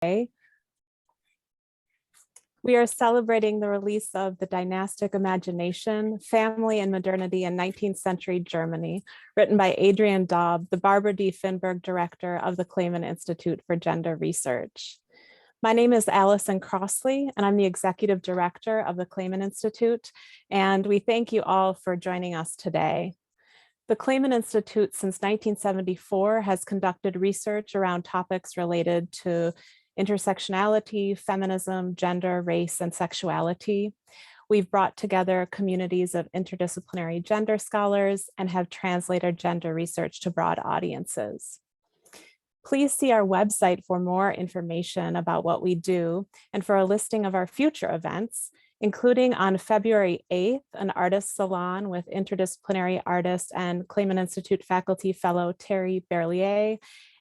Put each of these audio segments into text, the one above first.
We are celebrating the release of the Dynastic Imagination, Family and Modernity in 19th Century Germany, written by Adrian Daub, the Barbara D. Finberg Director of the Clayman Institute for Gender Research. My name is Allison Crossley, and I'm the Executive Director of the Clayman Institute, and we thank you all for joining us today. The Clayman Institute since 1974 has conducted research around topics related to intersectionality, feminism, gender, race, and sexuality. We've brought together communities of interdisciplinary gender scholars and have translated gender research to broad audiences. Please see our website for more information about what we do and for a listing of our future events, including on February 8th, an artist salon with interdisciplinary artist and Clayman Institute faculty fellow Terry Berlier,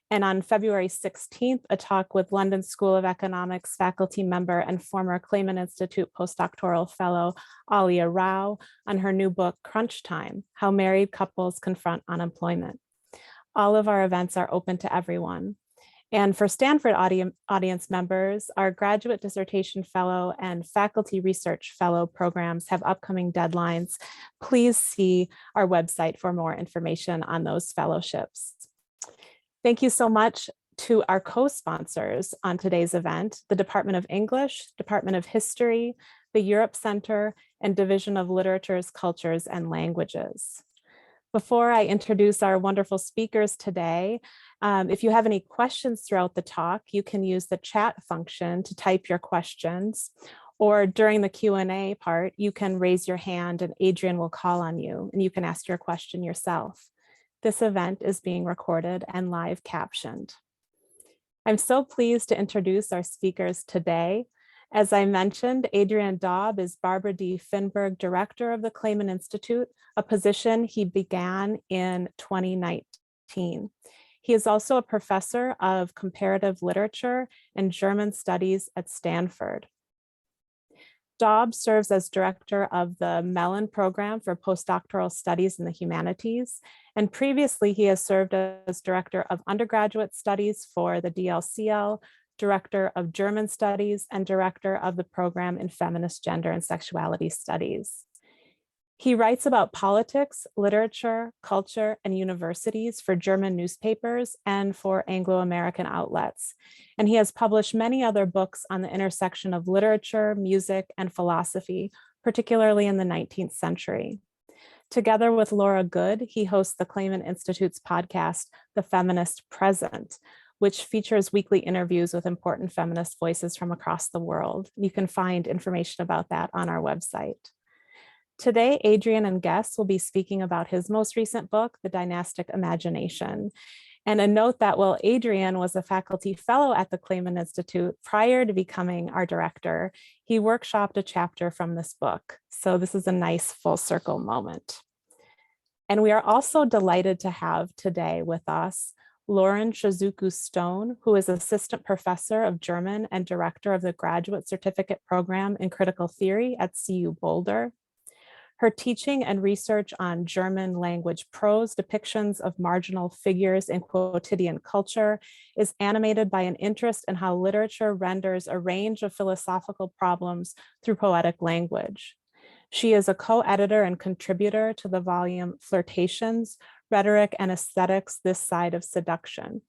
and on February 16th, a talk with London School of Economics faculty member and former Clayman Institute postdoctoral fellow Alia Rao on her new book, Crunch Time: How Married Couples Confront Unemployment. All of our events are open to everyone. And for Stanford audience members, our graduate dissertation fellow and faculty research fellow programs have upcoming deadlines. Please see our website for more information on those fellowships. Thank you so much to our co-sponsors on today's event, the Department of English, Department of History, the Europe Center, and Division of Literatures, Cultures, and Languages. Before I introduce our wonderful speakers today, if you have any questions throughout the talk, you can use the chat function to type your questions, or during the Q&A part, you can raise your hand and Adrian will call on you and you can ask your question yourself. This event is being recorded and live captioned. I'm so pleased to introduce our speakers today. As I mentioned, Adrian Daub is Barbara D. Finberg Director of the Clayman Institute, a position he began in 2019. He is also a professor of comparative literature and German studies at Stanford. Daub serves as director of the Mellon Program for Postdoctoral Studies in the Humanities, and previously he has served as director of undergraduate studies for the DLCL, director of German studies, and director of the program in feminist gender and sexuality studies. He writes about politics, literature, culture, and universities for German newspapers and for Anglo-American outlets. And he has published many other books on the intersection of literature, music, and philosophy, particularly in the 19th century. Together with Laura Good, he hosts the Clayman Institute's podcast, The Feminist Present, which features weekly interviews with important feminist voices from across the world. You can find information about that on our website. Today, Adrian and guests will be speaking about his most recent book, The Dynastic Imagination. And a note that while Adrian was a faculty fellow at the Clayman Institute prior to becoming our director, he workshopped a chapter from this book. So this is a nice full circle moment. And we are also delighted to have today with us Lauren Suzuku Stone, who is assistant professor of German and director of the graduate certificate program in critical theory at CU Boulder. Her teaching and research on German language prose depictions of marginal figures in quotidian culture is animated by an interest in how literature renders a range of philosophical problems through poetic language. She is a co-editor and contributor to the volume Flirtations, Rhetoric and Aesthetics, This Side of Seduction.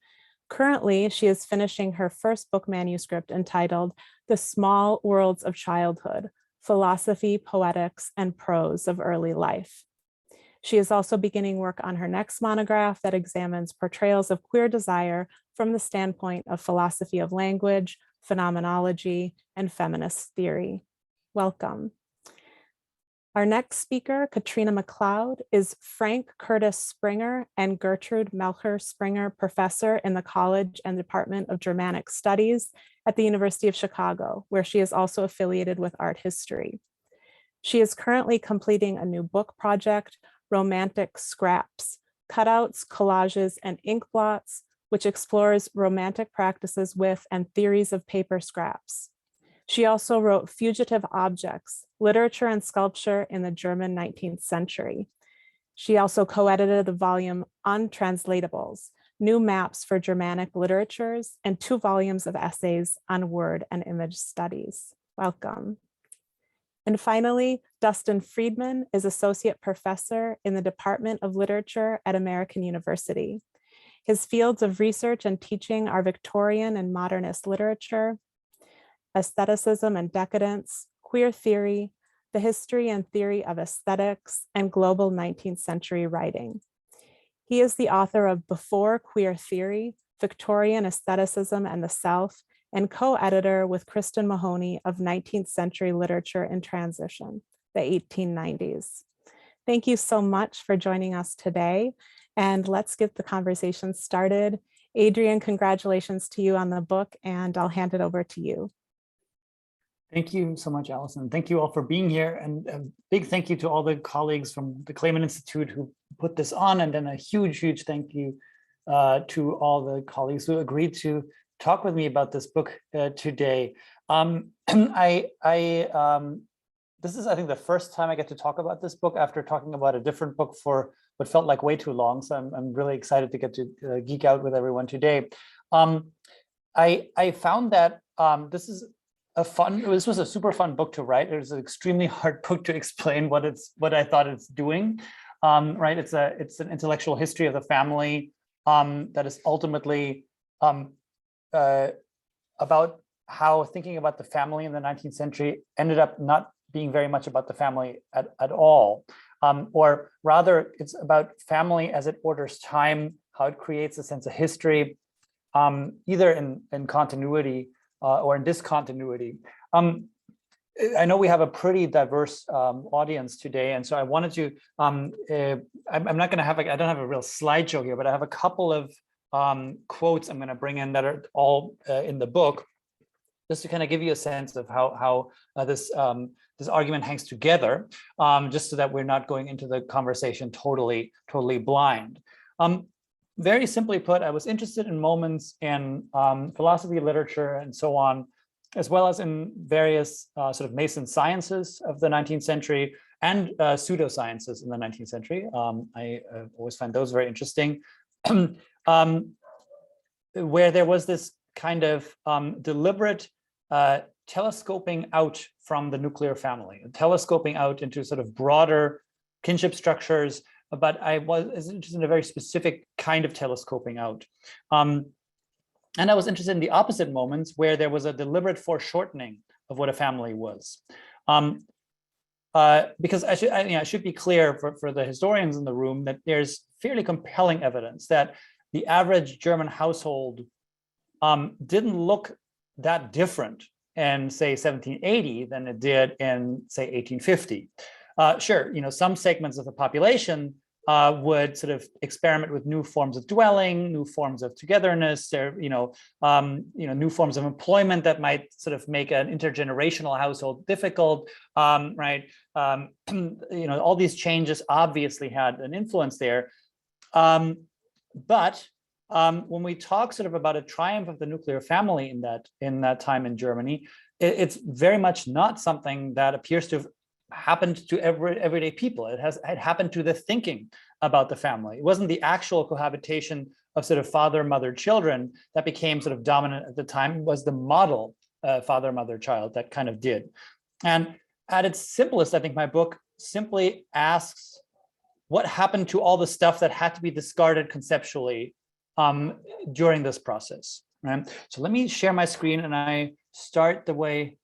Currently, she is finishing her first book manuscript entitled The Small Worlds of Childhood: Philosophy, Poetics, and Prose of Early Life. She is also beginning work on her next monograph that examines portrayals of queer desire from the standpoint of philosophy of language, phenomenology, and feminist theory. Welcome. Our next speaker, Katrina McLeod, is Frank Curtis Springer and Gertrude Melcher Springer Professor in the College and Department of Germanic Studies at the University of Chicago, where she is also affiliated with art history. She is currently completing a new book project, Romantic Scraps: Cutouts, Collages, and Ink Blots, which explores romantic practices with and theories of paper scraps. She also wrote Fugitive Objects: Literature and Sculpture in the German 19th Century. She also co-edited the volume Untranslatables: New Maps for Germanic Literatures, and 2 volumes of essays on word and image studies. Welcome. And finally, Dustin Friedman is Associate Professor in the Department of Literature at American University. His fields of research and teaching are Victorian and modernist literature, aestheticism and decadence, queer theory, the history and theory of aesthetics, and global 19th century writing. He is the author of Before Queer Theory, Victorian Aestheticism and the South, and co-editor with Kristen Mahoney of 19th Century Literature in Transition, the 1890s. Thank you so much for joining us today, and let's get the conversation started. Adrian, congratulations to you on the book, and I'll hand it over to you. Thank you so much, Allison. Thank you all for being here, and a big thank you to all the colleagues from the Clayman Institute who put this on, and then a huge, huge thank you to all the colleagues who agreed to talk with me about this book today. This is, I think, the first time I get to talk about this book after talking about a different book for what felt like way too long. So I'm really excited to get to geek out with everyone today. I found that this was a super fun book to write. It was an extremely hard book to explain what I thought it's doing. Right? It's an intellectual history of the family that is ultimately about how thinking about the family in the 19th century ended up not being very much about the family at all. Or rather, it's about family as it orders time, how it creates a sense of history, either in continuity or in discontinuity. I know we have a pretty diverse audience today, and so I wanted to, I'm not gonna have, I don't have a real slideshow here, but I have a couple of quotes I'm gonna bring in that are all in the book, just to kind of give you a sense of how this argument hangs together, just so that we're not going into the conversation totally blind. Very simply put, I was interested in moments in philosophy, literature, and so on, as well as in various sort of nascent sciences of the 19th century and pseudosciences in the 19th century. I always find those very interesting, where there was this kind of deliberate telescoping out from the nuclear family, telescoping out into sort of broader kinship structures, but I was interested in a very specific kind of telescoping out. And I was interested in the opposite moments where there was a deliberate foreshortening of what a family was. Because I should be clear for the historians in the room that there's fairly compelling evidence that the average German household didn't look that different in, say, 1780 than it did in, say, 1850. Sure, some segments of the population would sort of experiment with new forms of dwelling, new forms of togetherness, or new forms of employment that might sort of make an intergenerational household difficult, right? All these changes obviously had an influence there, but when we talk sort of about a triumph of the nuclear family in that time in Germany, it's very much not something that appears to have happened to everyday people. It happened to the thinking about the family. It wasn't the actual cohabitation of sort of father, mother, children that became sort of dominant at the time. It was the model father, mother, child that kind of did. And at its simplest, I think my book simply asks what happened to all the stuff that had to be discarded conceptually during this process, right? So let me share my screen, and I start the way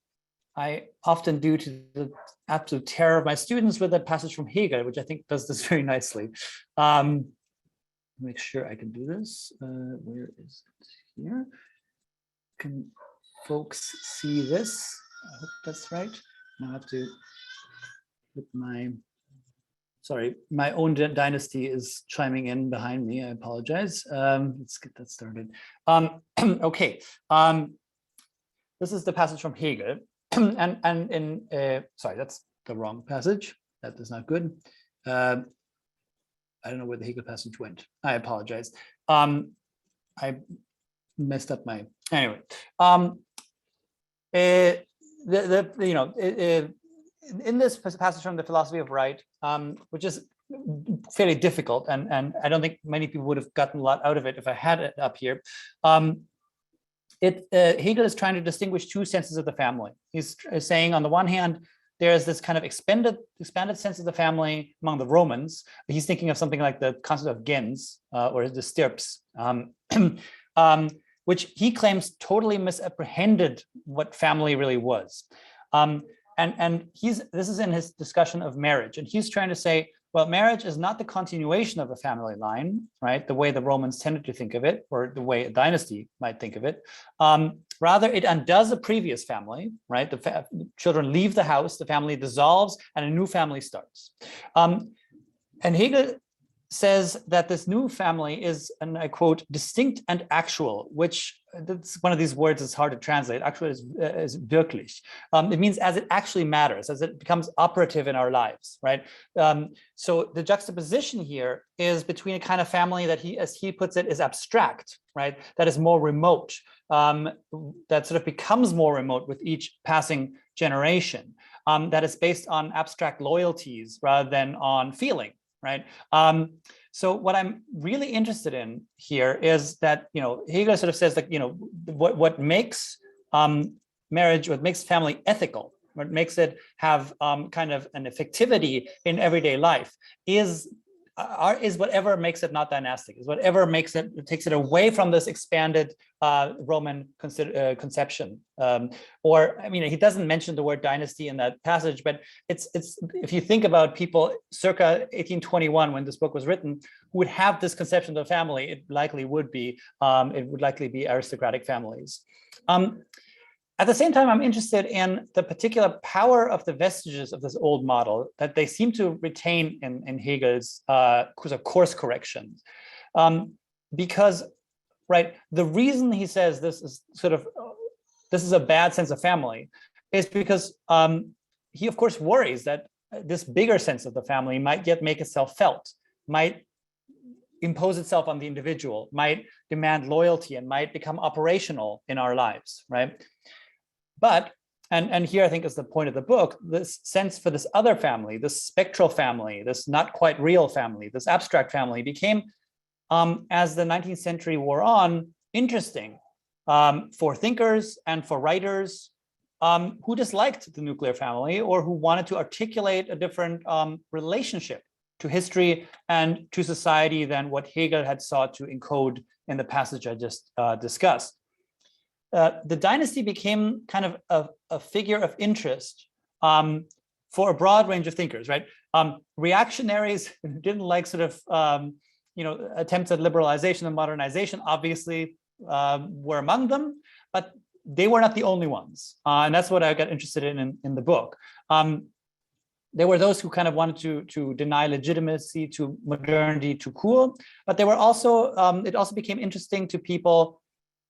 I often do, to the absolute terror of my students, with a passage from Hegel, which I think does this very nicely. Make sure I can do this. Where is it here? Can folks see this? I hope that's right. I have to put my own dynasty is chiming in behind me. I apologize. Let's get that started. Okay. This is the passage from Hegel. And in sorry, that's the wrong passage. That is not good. I don't know where the Hegel passage went. I apologize. I messed up my anyway. In this passage from the Philosophy of Right, which is fairly difficult, and I don't think many people would have gotten a lot out of it if I had it up here. Hegel is trying to distinguish two senses of the family. He's saying, on the one hand, there's this kind of expanded sense of the family among the Romans. He's thinking of something like the concept of gens, or the stirps, which he claims totally misapprehended what family really was. And this is in his discussion of marriage, and he's trying to say, well, marriage is not the continuation of a family line, right? The way the Romans tended to think of it, or the way a dynasty might think of it. Rather, it undoes a previous family, right? The children leave the house, the family dissolves, and a new family starts. And Hegel says that this new family is, and I quote, distinct and actual, which that's one of these words that's hard to translate. Actual is wirklich. It means as it actually matters, as it becomes operative in our lives, right? So the juxtaposition here is between a kind of family that he, as he puts it, is abstract, right? That is more remote, that sort of becomes more remote with each passing generation, that is based on abstract loyalties rather than on feeling, right? So what I'm really interested in here is that, Hegel sort of says that, what makes marriage, what makes family ethical, what makes it have kind of an effectivity in everyday life is whatever makes it not dynastic, is whatever makes it, takes it away from this expanded Roman conception. Or, I mean, he doesn't mention the word dynasty in that passage, but it's if you think about people circa 1821, when this book was written, who would have this conception of the family, it would likely be aristocratic families. At the same time, I'm interested in the particular power of the vestiges of this old model that they seem to retain in Hegel's course corrections. Because, right, the reason he says this is a bad sense of family is because he, of course, worries that this bigger sense of the family might yet make itself felt, might impose itself on the individual, might demand loyalty, and might become operational in our lives, right? But, and here I think is the point of the book, this sense for this other family, this spectral family, this not quite real family, this abstract family became, as the 19th century wore on, interesting for thinkers and for writers who disliked the nuclear family or who wanted to articulate a different relationship to history and to society than what Hegel had sought to encode in the passage I just discussed. The dynasty became kind of a figure of interest for a broad range of thinkers, right? Reactionaries didn't like sort of, attempts at liberalization and modernization, obviously were among them, but they were not the only ones. And that's what I got interested in the book. There were those who kind of wanted to deny legitimacy to modernity, to cool, but there were also, it also became interesting to people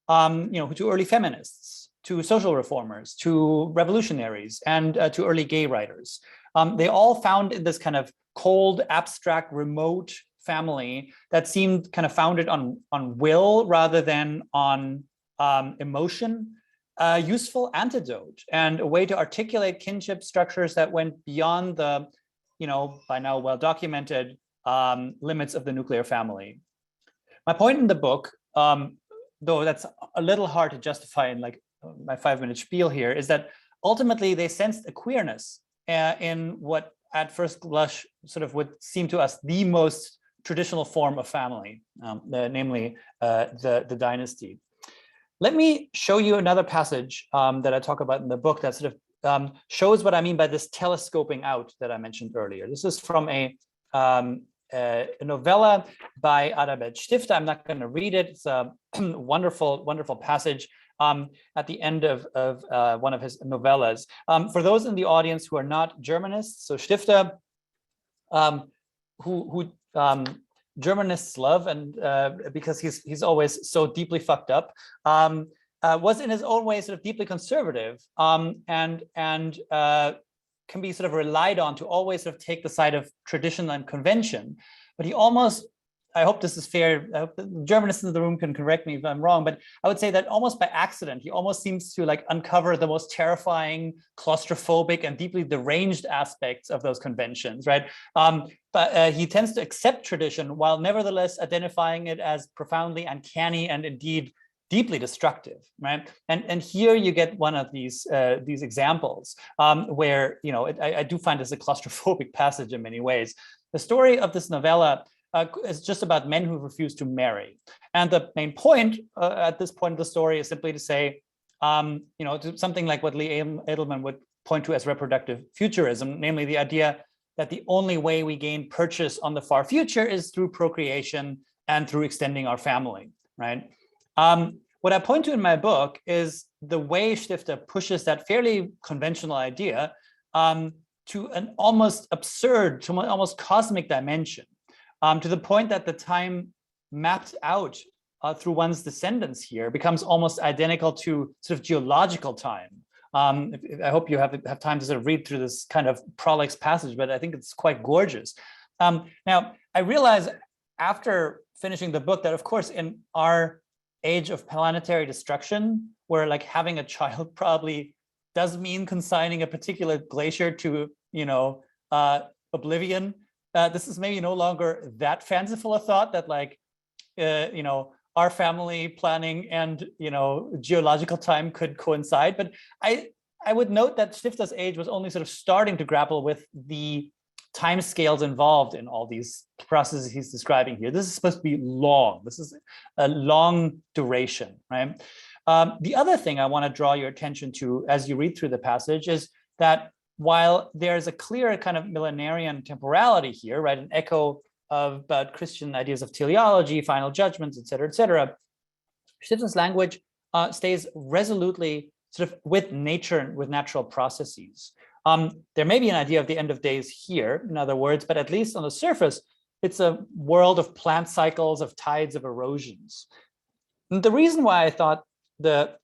to early feminists, to social reformers, to revolutionaries, and to early gay writers. They all found in this kind of cold, abstract, remote family that seemed kind of founded on will rather than on emotion, a useful antidote and a way to articulate kinship structures that went beyond the, by now well-documented limits of the nuclear family. My point in the book, though that's a little hard to justify in like my 5-minute spiel here, is that ultimately they sensed a queerness in what at first blush sort of would seem to us the most traditional form of family, namely the dynasty. Let me show you another passage that I talk about in the book that sort of shows what I mean by this telescoping out that I mentioned earlier. This is from a novella by Adalbert Stifter. I'm not going to read it. It's a wonderful, wonderful passage at the end of one of his novellas. For those in the audience who are not Germanists, so Stifter, who Germanists love, and because he's always so deeply fucked up, was in his own way sort of deeply conservative, and can be sort of relied on to always sort of take the side of tradition and convention. But he almost I hope this is fair. I hope the Germanists in the room can correct me if I'm wrong, but I would say that almost by accident, he almost seems to like uncover the most terrifying, claustrophobic, and deeply deranged aspects of those conventions, right? But he tends to accept tradition while nevertheless identifying it as profoundly uncanny and indeed deeply destructive, right? And here you get one of these examples where, you know, I do find this a claustrophobic passage in many ways. The story of this novella is just about men who refuse to marry. And the main point at this point of the story is simply to say, you know, something like what Lee Edelman would point to as reproductive futurism, namely the idea that the only way we gain purchase on the far future is through procreation and through extending our family, right? What I point to in my book is the way Stifter pushes that fairly conventional idea to an almost absurd, to an almost cosmic dimension. To the point that the time mapped out through one's descendants here becomes almost identical to sort of geological time. I hope you have time to sort of read through this kind of prolix passage, but I think it's quite gorgeous. Now, I realize after finishing the book that, of course, in our age of planetary destruction, where like having a child probably does mean consigning a particular glacier to, you know, oblivion. This is maybe no longer that fanciful a thought that like, you know, our family planning and, you know, geological time could coincide. But I would note that Stifter's age was only sort of starting to grapple with the time scales involved in all these processes he's describing here. This is supposed to be long. This is a long duration, right? The other thing I want to draw your attention to as you read through the passage is that while there's a clear kind of millenarian temporality here, right, an echo of Christian ideas of teleology, final judgments, et cetera, Stifter's language stays resolutely sort of with nature and with natural processes. There may be an idea of the end of days here, in other words, but at least on the surface, it's a world of plant cycles, of tides, of erosions. And the reason why I thought the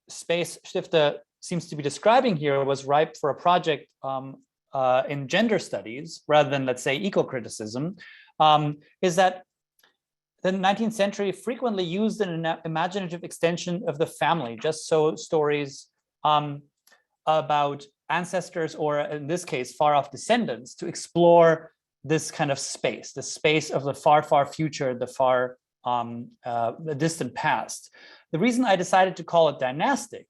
space Stifter seems to be describing here was ripe for a project in gender studies rather than, let's say, eco-criticism, is that the 19th century frequently used an imaginative extension of the family, just so stories about ancestors, or in this case, far off descendants, to explore this kind of space, the space of the far, far future, the far the distant past. The reason I decided to call it dynastic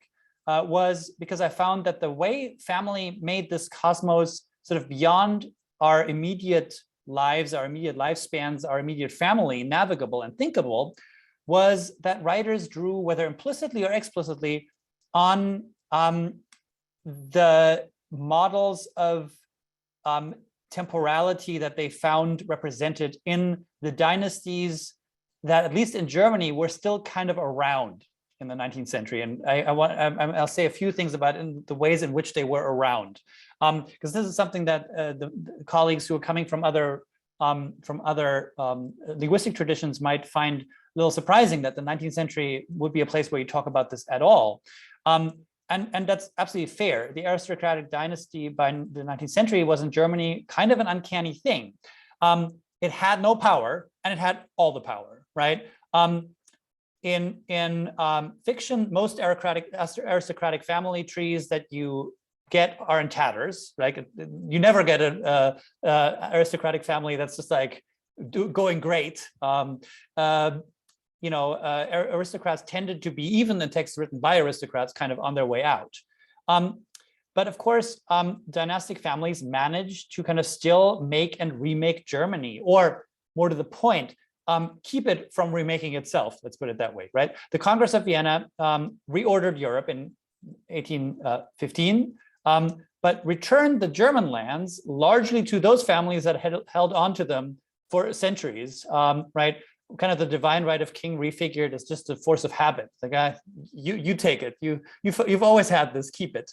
was because I found that the way family made this cosmos sort of beyond our immediate lives, our immediate lifespans, our immediate family, navigable and thinkable, was that writers drew, whether implicitly or explicitly, on the models of temporality that they found represented in the dynasties that, at least in Germany, were still kind of around in the 19th century. And I'll say a few things about the ways in which they were around, because this is something that the colleagues who are coming from other linguistic traditions might find a little surprising, that the 19th century would be a place where you talk about this at all. And that's absolutely fair. The aristocratic dynasty by the 19th century was in Germany kind of an uncanny thing. It had no power and it had all the power, right? In fiction, most aristocratic family trees that you get are in tatters, right? You never get an aristocratic family that's just like going great. Aristocrats tended to be, even the texts written by aristocrats, kind of on their way out. But of course, dynastic families managed to kind of still make and remake Germany, or more to the point, keep it from remaking itself, let's put it that way, right? The Congress of Vienna reordered Europe in 1815, but returned the German lands largely to those families that had held on to them for centuries, right? Kind of the divine right of king refigured as just a force of habit. The guy, you take it. You've always had this. Keep it.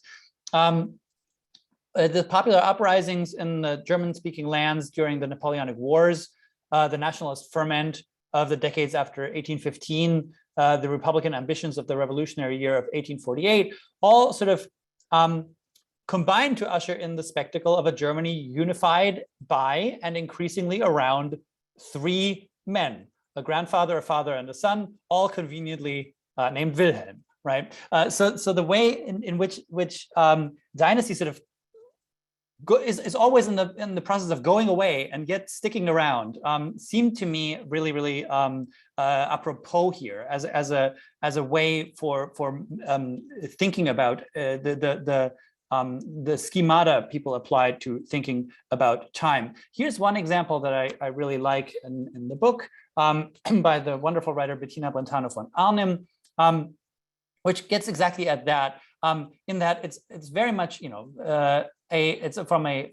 The popular uprisings in the German-speaking lands during the Napoleonic Wars, the nationalist ferment of the decades after 1815, the Republican ambitions of the revolutionary year of 1848, all sort of combined to usher in the spectacle of a Germany unified by and increasingly around three men, a grandfather, a father, and a son, all conveniently named Wilhelm, right? So the way in which dynasty sort of is always in the process of going away and yet sticking around seemed to me really apropos here as a way for thinking about the schemata people applied to thinking about time. Here's one example that I really like in the book by the wonderful writer Bettina Brentano von Arnim, which gets exactly at that. In that it's very much, you know, it's from a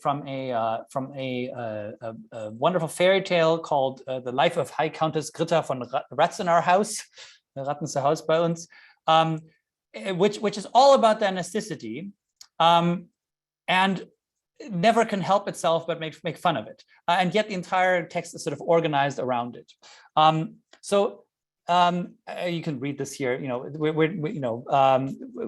wonderful fairy tale called The Life of High Countess Greta von Ratzenarhaus, Rattense Haus bei uns, which is all about dynasticity, and never can help itself but make fun of it, and yet the entire text is sort of organized around it. You can read this here. You know,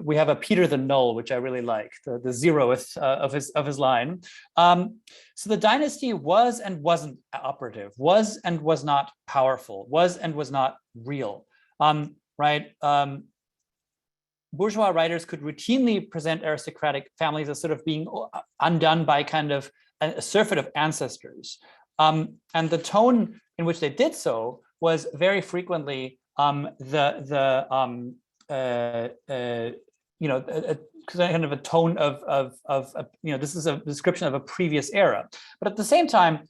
we have a Peter the Null, which I really like, the zeroth of his line. So the dynasty was and wasn't operative, was and was not powerful, was and was not real. Right? Bourgeois writers could routinely present aristocratic families as sort of being undone by kind of a surfeit of ancestors, and the tone in which they did so was very frequently kind of a tone of you know, this is a description of a previous era. But at the same time,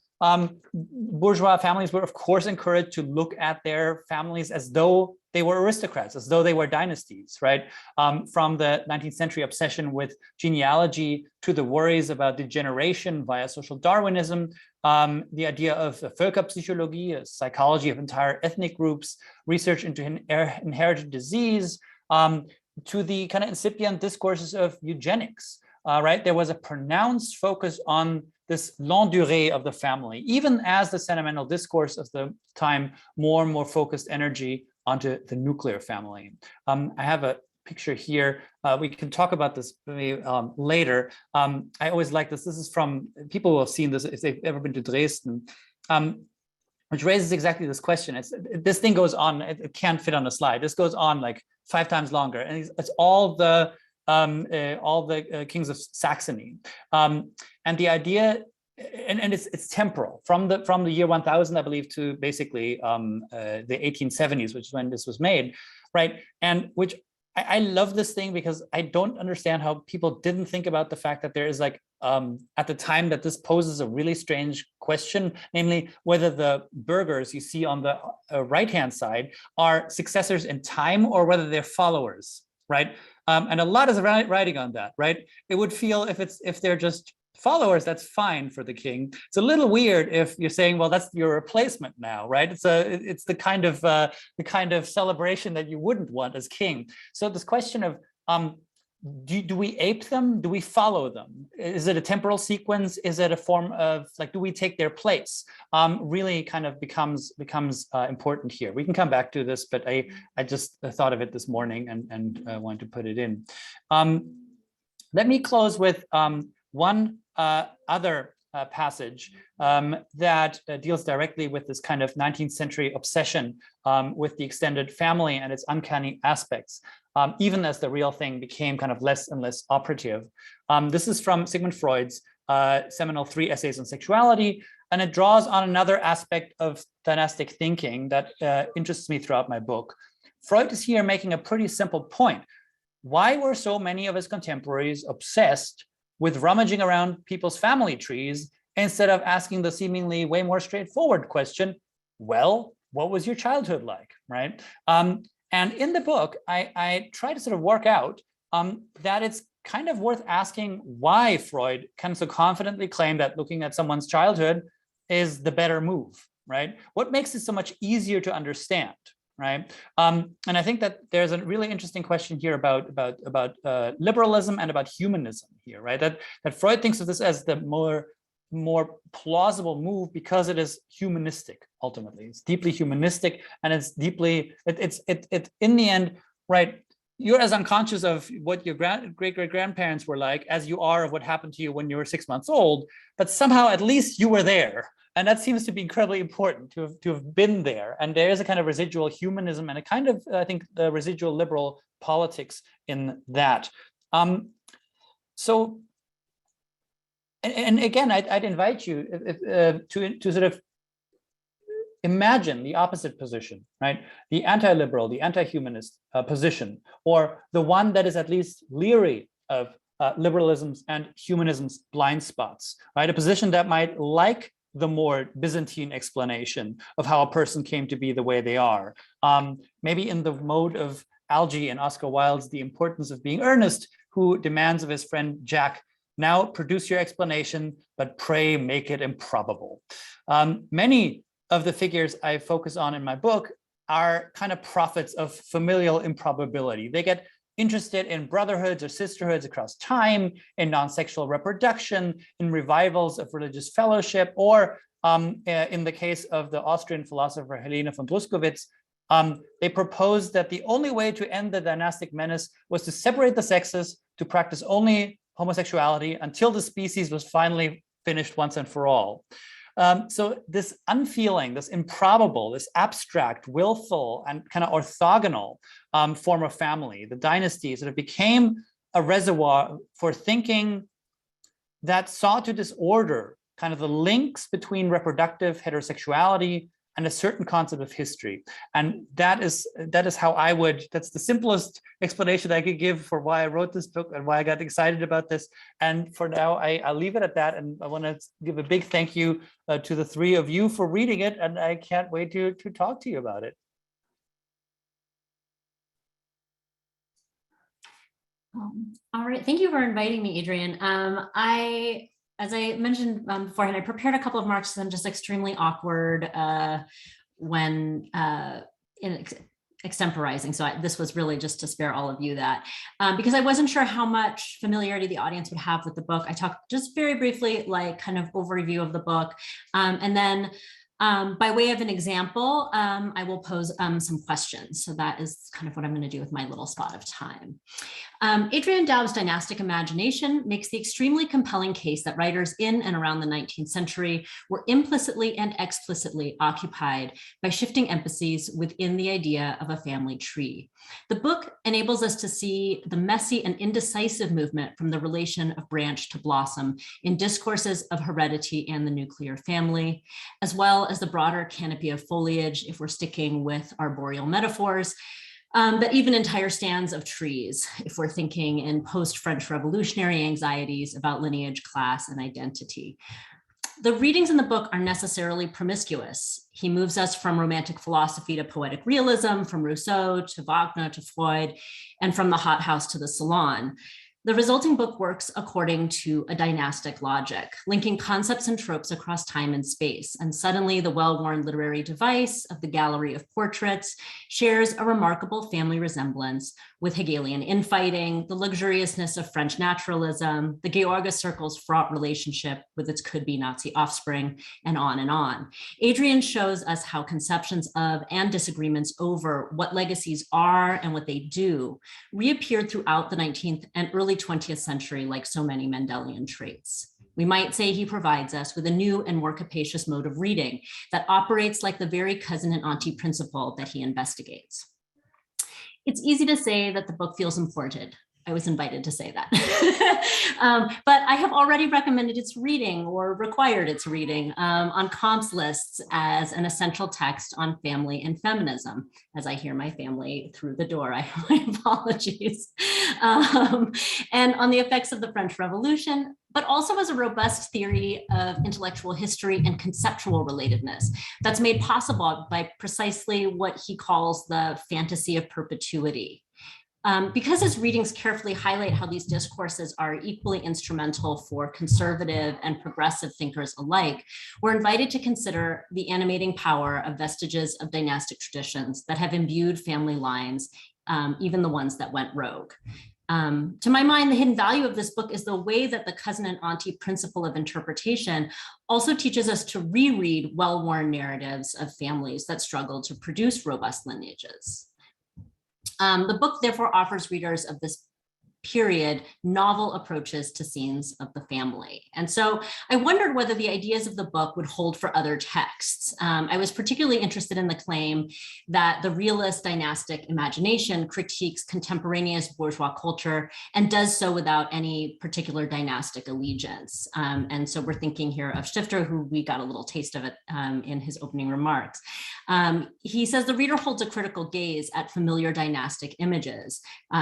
bourgeois families were of course encouraged to look at their families as though they were aristocrats, as though they were dynasties, right? From the 19th century obsession with genealogy to the worries about degeneration via social Darwinism, the idea of Völkerpsychologie, a psychology of entire ethnic groups, research into inherited disease, to the kind of incipient discourses of eugenics, right? There was a pronounced focus on this longue durée of the family, even as the sentimental discourse of the time more and more focused energy onto the nuclear family. I have a picture here. We can talk about this maybe, later. I always like this. This is from people who have seen this if they've ever been to Dresden, which raises exactly this question. This thing goes on. It can't fit on a slide. This goes on like 5 times longer, and it's all the kings of Saxony, and the idea. And it's temporal from the year 1000, I believe, to basically the 1870s, which is when this was made, right? And which I love this thing because I don't understand how people didn't think about the fact that there is like at the time that this poses a really strange question, namely whether the burghers you see on the right-hand side are successors in time or whether they're followers, right? And a lot is writing on that, right? It would feel if they're just followers, that's fine for the king. It's a little weird if you're saying, well, that's your replacement now, right? It's the kind of celebration that you wouldn't want as king. So this question of do we ape them? Do we follow them? Is it a temporal sequence? Is it a form of like, do we take their place? Really kind of becomes important here. We can come back to this, but I just thought of it this morning and wanted to put it in. Let me close with one other passage that deals directly with this kind of 19th century obsession with the extended family and its uncanny aspects, even as the real thing became kind of less and less operative. This is from Sigmund Freud's seminal 3 essays on sexuality, and it draws on another aspect of dynastic thinking that interests me throughout my book. Freud is here making a pretty simple point. Why were so many of his contemporaries obsessed with rummaging around people's family trees instead of asking the seemingly way more straightforward question, well, what was your childhood like, right? And in the book, I try to sort of work out that it's kind of worth asking why Freud can so confidently claim that looking at someone's childhood is the better move, right? What makes it so much easier to understand? Right, and I think that there's a really interesting question here about liberalism and about humanism here, right? That Freud thinks of this as the more plausible move because it is humanistic. Ultimately, it's deeply humanistic, and it's in the end, right? you're as unconscious of what your great-great-grandparents were like as you are of what happened to you when you were 6 months old, but somehow at least you were there. And that seems to be incredibly important to have been there. And there is a kind of residual humanism and a kind of, I think, the residual liberal politics in that. So, and again, I'd invite you to sort of imagine the opposite position, right? The anti-liberal, the anti-humanist position, or the one that is at least leery of liberalism's and humanism's blind spots, right? A position that might like the more Byzantine explanation of how a person came to be the way they are. Maybe in the mode of Algy and Oscar Wilde's The Importance of Being Earnest, who demands of his friend Jack, now produce your explanation, but pray make it improbable. Many of the figures I focus on in my book are kind of prophets of familial improbability. They get interested in brotherhoods or sisterhoods across time, in non-sexual reproduction, in revivals of religious fellowship, or in the case of the Austrian philosopher Helene von Druskowitz, they proposed that the only way to end the dynastic menace was to separate the sexes, to practice only homosexuality until the species was finally finished once and for all. So this unfeeling, this improbable, this abstract, willful, and kind of orthogonal form of family, the dynasties, sort of became a reservoir for thinking that sought to disorder kind of the links between reproductive heterosexuality and a certain concept of history. And that is how I would, that's the simplest explanation I could give for why I wrote this book and why I got excited about this. And for now, I'll leave it at that. And I want to give a big thank you to the three of you for reading it. And I can't wait to talk to you about it. All right, thank you for inviting me, Adrian. As I mentioned beforehand, I prepared a couple of remarks and I'm just extremely awkward when extemporizing. So this was really just to spare all of you that, because I wasn't sure how much familiarity the audience would have with the book. I talked just very briefly, like kind of overview of the book. And then by way of an example, I will pose some questions. So that is kind of what I'm going to do with my little spot of time. Adrian Daub's Dynastic Imagination makes the extremely compelling case that writers in and around the 19th century were implicitly and explicitly occupied by shifting emphases within the idea of a family tree. The book enables us to see the messy and indecisive movement from the relation of branch to blossom in discourses of heredity and the nuclear family, as well as the broader canopy of foliage, if we're sticking with arboreal metaphors, but even entire stands of trees, if we're thinking in post-French revolutionary anxieties about lineage, class, and identity. The readings in the book are necessarily promiscuous. He moves us from romantic philosophy to poetic realism, from Rousseau to Wagner to Freud, and from the hothouse to the salon. The resulting book works according to a dynastic logic, linking concepts and tropes across time and space. And suddenly the well-worn literary device of the gallery of portraits shares a remarkable family resemblance with Hegelian infighting, the luxuriousness of French naturalism, the Georgia Circle's fraught relationship with its could-be Nazi offspring, and on and on. Adrian shows us how conceptions of and disagreements over what legacies are and what they do reappeared throughout the 19th and early 20th century like so many Mendelian traits. We might say he provides us with a new and more capacious mode of reading that operates like the very cousin and auntie principle that he investigates. It's easy to say that the book feels imported. I was invited to say that. But I have already recommended its reading or required its reading on comps lists as an essential text on family and feminism. As I hear my family through the door, I have my apologies. And on the effects of the French Revolution, but also as a robust theory of intellectual history and conceptual relatedness that's made possible by precisely what he calls the fantasy of perpetuity. Because his readings carefully highlight how these discourses are equally instrumental for conservative and progressive thinkers alike, we're invited to consider the animating power of vestiges of dynastic traditions that have imbued family lines, even the ones that went rogue. To my mind, the hidden value of this book is the way that the cousin and auntie principle of interpretation also teaches us to reread well-worn narratives of families that struggle to produce robust lineages. The book therefore offers readers of this period novel approaches to scenes of the family. And so I wondered whether the ideas of the book would hold for other texts. I was particularly interested in the claim that the realist dynastic imagination critiques contemporaneous bourgeois culture and does so without any particular dynastic allegiance. And so we're thinking here of Stifter, who we got a little taste of it in his opening remarks. He says the reader holds a critical gaze at familiar dynastic images.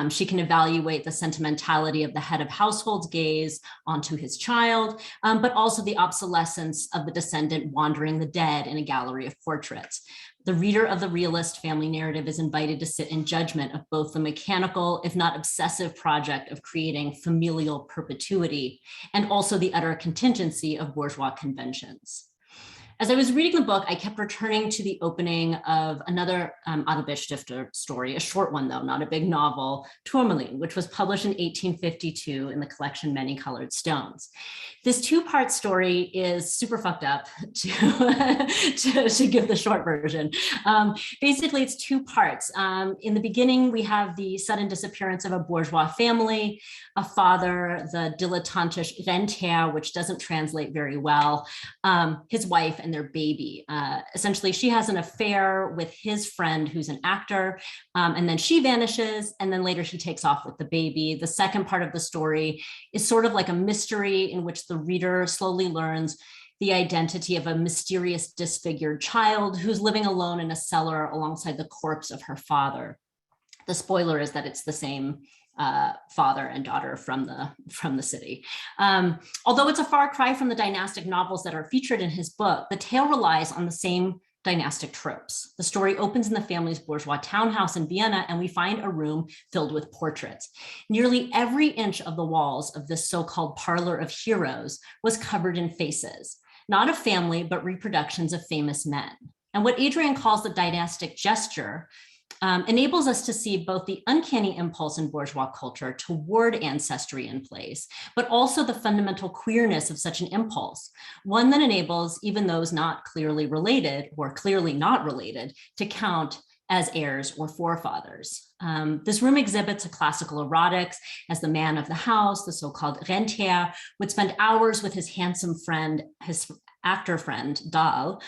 She can evaluate the sentimentality of the head of household's gaze onto his child, but also the obsolescence of the descendant wandering the dead in a gallery of portraits. The reader of the realist family narrative is invited to sit in judgment of both the mechanical, if not obsessive, project of creating familial perpetuity, and also the utter contingency of bourgeois conventions. As I was reading the book, I kept returning to the opening of another Oedipus Stifter story, a short one though, not a big novel, Tourmaline, which was published in 1852 in the collection Many Colored Stones. This two-part story is super fucked up to give the short version. Basically, it's two parts. In the beginning, we have the sudden disappearance of a bourgeois family, a father, the dilettantisch Rentier, which doesn't translate very well, his wife, and their baby. Essentially, she has an affair with his friend who's an actor, and then she vanishes, and then later she takes off with the baby. The second part of the story is sort of like a mystery in which the reader slowly learns the identity of a mysterious disfigured child who's living alone in a cellar alongside the corpse of her father. The spoiler is that it's the same father and daughter from the city. Although it's a far cry from the dynastic novels that are featured in his book, the tale relies on the same dynastic tropes. The story opens in the family's bourgeois townhouse in Vienna, and we find a room filled with portraits. Nearly every inch of the walls of this so-called parlor of heroes was covered in faces, not of family, but reproductions of famous men. And what Adrian calls the dynastic gesture enables us to see both the uncanny impulse in bourgeois culture toward ancestry in place, but also the fundamental queerness of such an impulse, one that enables even those not clearly related or clearly not related to count as heirs or forefathers. This room exhibits a classical erotics as the man of the house, the so-called rentier, would spend hours with his handsome friend, his actor friend, Dahl,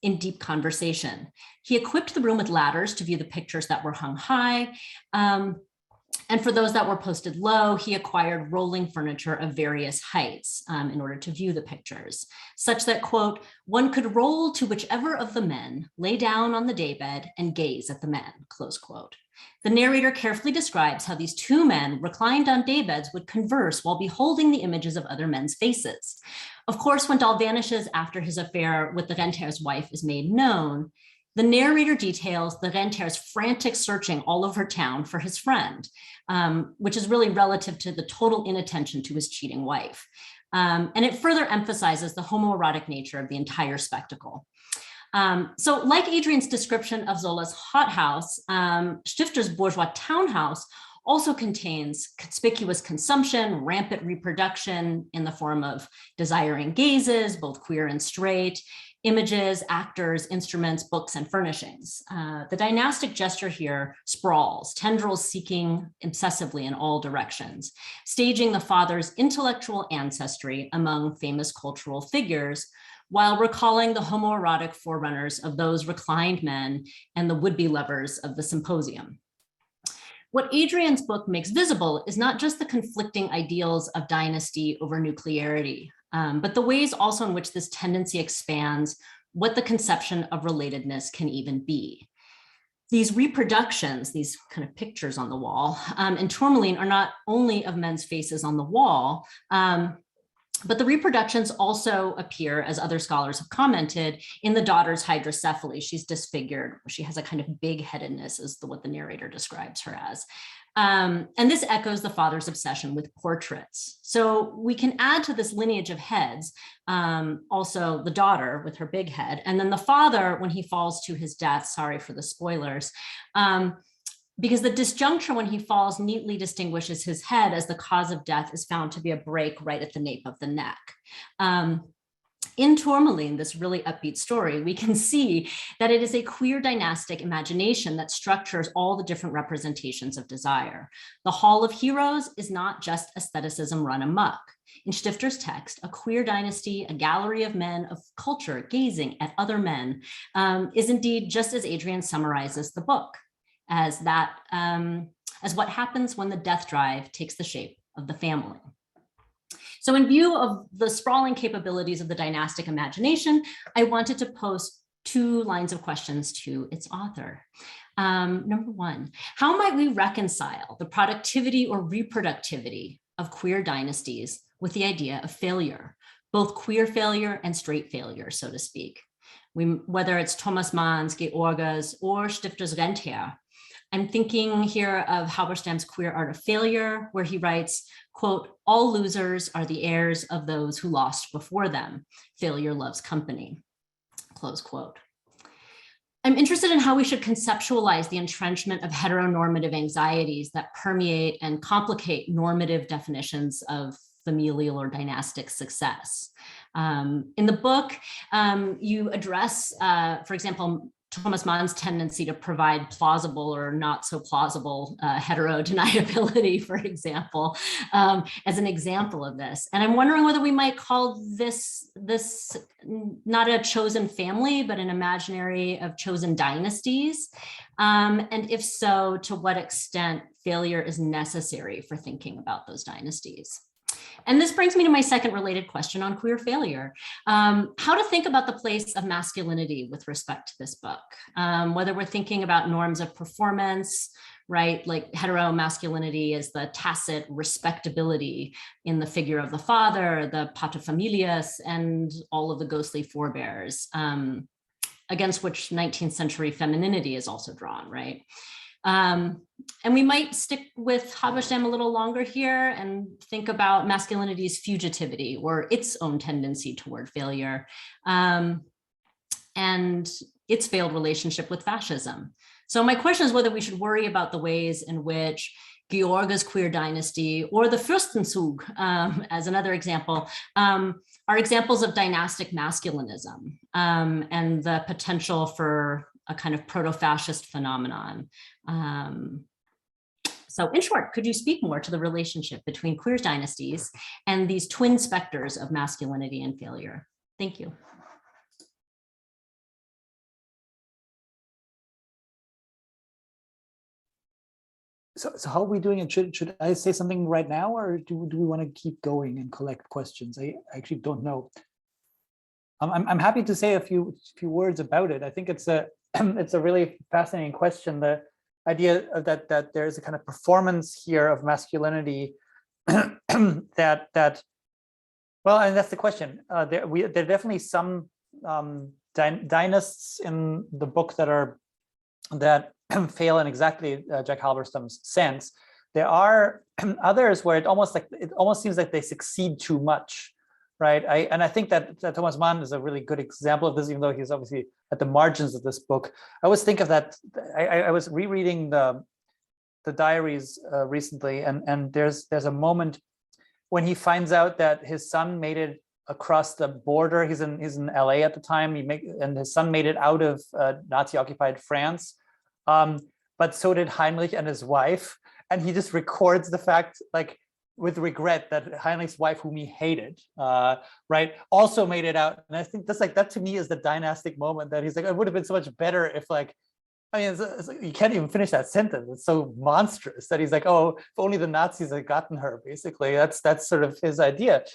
in deep conversation. He equipped the room with ladders to view the pictures that were hung high. And for those that were posted low, he acquired rolling furniture of various heights in order to view the pictures, such that, quote, one could roll to whichever of the men, lay down on the daybed and gaze at the men, close quote. The narrator carefully describes how these two men reclined on daybeds would converse while beholding the images of other men's faces. Of course, when Dahl vanishes after his affair with the rentier's wife is made known, the narrator details the rentier's frantic searching all over town for his friend, which is really relative to the total inattention to his cheating wife. And it further emphasizes the homoerotic nature of the entire spectacle. So like Adrian's description of Zola's hothouse, Stifter's bourgeois townhouse also contains conspicuous consumption, rampant reproduction in the form of desiring gazes, both queer and straight, images, actors, instruments, books, and furnishings. The dynastic gesture here sprawls, tendrils seeking obsessively in all directions, staging the father's intellectual ancestry among famous cultural figures, while recalling the homoerotic forerunners of those reclined men and the would-be lovers of the symposium. What Adrian's book makes visible is not just the conflicting ideals of dynasty over nuclearity, but the ways also in which this tendency expands what the conception of relatedness can even be. These reproductions, these kind of pictures on the wall, in Tourmaline are not only of men's faces on the wall, but the reproductions also appear, as other scholars have commented, in the daughter's hydrocephaly. She's disfigured. She has a kind of big-headedness, is what the narrator describes her as. And this echoes the father's obsession with portraits. So we can add to this lineage of heads, also the daughter with her big head, and then the father when he falls to his death, sorry for the spoilers, because the disjuncture when he falls neatly distinguishes his head as the cause of death is found to be a break right at the nape of the neck. In Tourmaline, this really upbeat story, we can see that it is a queer dynastic imagination that structures all the different representations of desire. The Hall of Heroes is not just aestheticism run amok. In Stifter's text, a queer dynasty, a gallery of men of culture gazing at other men, is indeed just as Adrian summarizes the book, as what happens when the death drive takes the shape of the family. So in view of the sprawling capabilities of the dynastic imagination, I wanted to pose 2 lines of questions to its author. Number 1, how might we reconcile the productivity or reproductivity of queer dynasties with the idea of failure, both queer failure and straight failure, so to speak? Whether it's Thomas Manns, Georges, or Stifter's Renther, I'm thinking here of Halberstam's Queer Art of Failure, where he writes, quote, all losers are the heirs of those who lost before them. Failure loves company, close quote. I'm interested in how we should conceptualize the entrenchment of heteronormative anxieties that permeate and complicate normative definitions of familial or dynastic success. In the book, you address, for example, Thomas Mann's tendency to provide plausible or not so plausible heterodeniability, for example, as an example of this. And I'm wondering whether we might call this not a chosen family, but an imaginary of chosen dynasties. And if so, to what extent failure is necessary for thinking about those dynasties. And this brings me to my second related question on queer failure. How to think about the place of masculinity with respect to this book, whether we're thinking about norms of performance, right? Like heteromasculinity is the tacit respectability in the figure of the father, the paterfamilias, and all of the ghostly forebears, against which 19th century femininity is also drawn, right? And we might stick with Halberstam a little longer here and think about masculinity's fugitivity or its own tendency toward failure, and its failed relationship with fascism. So my question is whether we should worry about the ways in which Georges' queer dynasty or the Fürstenzug, as another example, are examples of dynastic masculinism, and the potential for a kind of proto-fascist phenomenon. So in short, could you speak more to the relationship between queer dynasties and these twin specters of masculinity and failure? Thank you. So how are we doing it? Should I say something right now, or do we want to keep going and collect questions? I actually don't know. I'm happy to say a few words about it. I think it's a it's a really fascinating question. The idea of that there's a kind of performance here of masculinity that well, and that's the question. There are definitely some dynasts in the book that fail in exactly Jack Halberstam's sense. There are others where it almost seems like they succeed too much, right? I think that Thomas Mann is a really good example of this, even though he's obviously at the margins of this book. I always think of that. I was rereading the diaries recently, and there's a moment when he finds out that his son made it across the border. He's in LA at the time. And his son made it out of Nazi-occupied France. But so did Heinrich and his wife. And he just records the fact, like, with regret, that Heinrich's wife, whom he hated, right, also made it out. And I think that's like, that to me is the dynastic moment that he's like, it would have been so much better if, like, I mean, it's like, you can't even finish that sentence. It's so monstrous that he's like, oh, if only the Nazis had gotten her, basically. That's sort of his idea.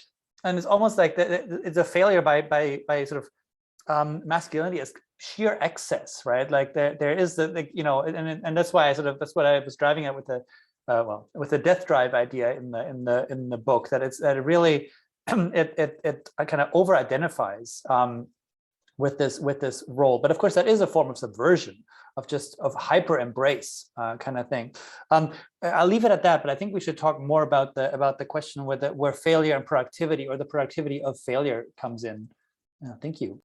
And it's almost like it's a failure by sort of masculinity as sheer excess, right? Like there is and that's why that's what I was driving at with the death drive idea in the book, that it really it kind of over identifies with this role. But of course that is a form of subversion, of hyper embrace kind of thing. I'll leave it at that, but I think we should talk more about the question where failure and productivity, or the productivity of failure, comes in. Thank you.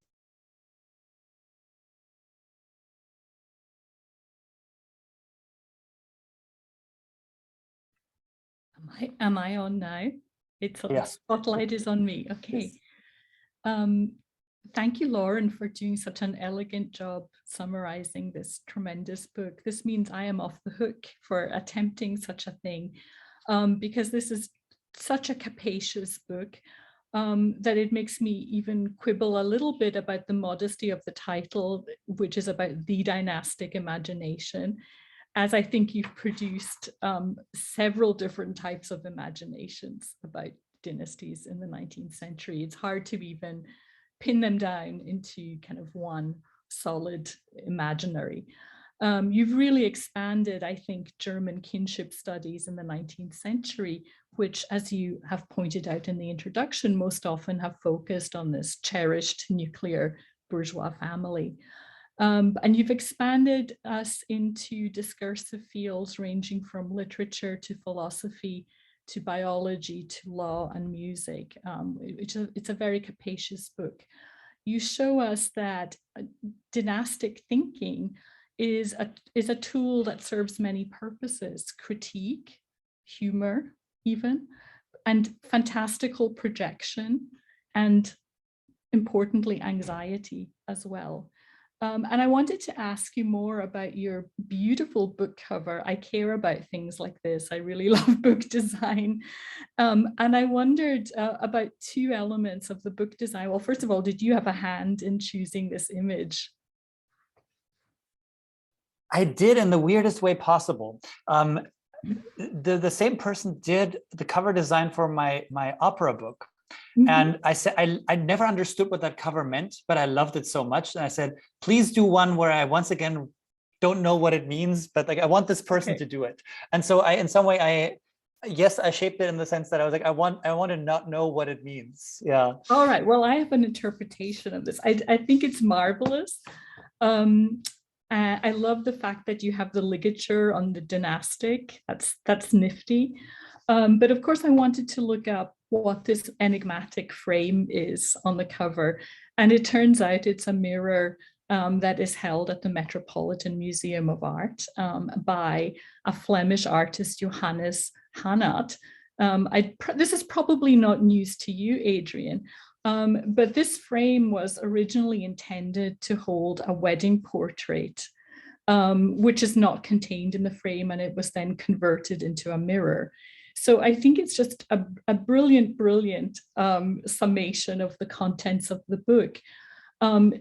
Am I on now? It's on. Yes. The spotlight is on me. Okay. Yes. Thank you, Lauren, for doing such an elegant job summarizing this tremendous book. This means I am off the hook for attempting such a thing, because this is such a capacious book that it makes me even quibble a little bit about the modesty of the title, which is about the dynastic imagination, as I think you've produced several different types of imaginations about dynasties in the 19th century. It's hard to even pin them down into kind of one solid imaginary. You've really expanded, I think, German kinship studies in the 19th century, which, as you have pointed out in the introduction, most often have focused on this cherished nuclear bourgeois family. And you've expanded us into discursive fields ranging from literature to philosophy to biology to law and music. It's a very capacious book. You show us that dynastic thinking is a tool that serves many purposes: critique, humor even, and fantastical projection, and importantly, anxiety as well. And I wanted to ask you more about your beautiful book cover. I care about things like this. I really love book design. And I wondered about two elements of the book design. Well, first of all, did you have a hand in choosing this image? I did, in the weirdest way possible. The same person did the cover design for my opera book. Mm-hmm. And I said, I never understood what that cover meant, but I loved it so much. And I said, please do one where I once again don't know what it means, but like I want this person to do it. And so in some way, I shaped it in the sense that I was like, I want to not know what it means. Yeah. All right. Well, I have an interpretation of this. I think it's marvelous. I love the fact that you have the ligature on the dynastic. That's nifty. But of course, I wanted to look up what this enigmatic frame is on the cover. And it turns out it's a mirror that is held at the Metropolitan Museum of Art by a Flemish artist, Johannes Hannat. This is probably not news to you, Adrian, but this frame was originally intended to hold a wedding portrait, which is not contained in the frame, and it was then converted into a mirror. So I think it's just a brilliant summation of the contents of the book.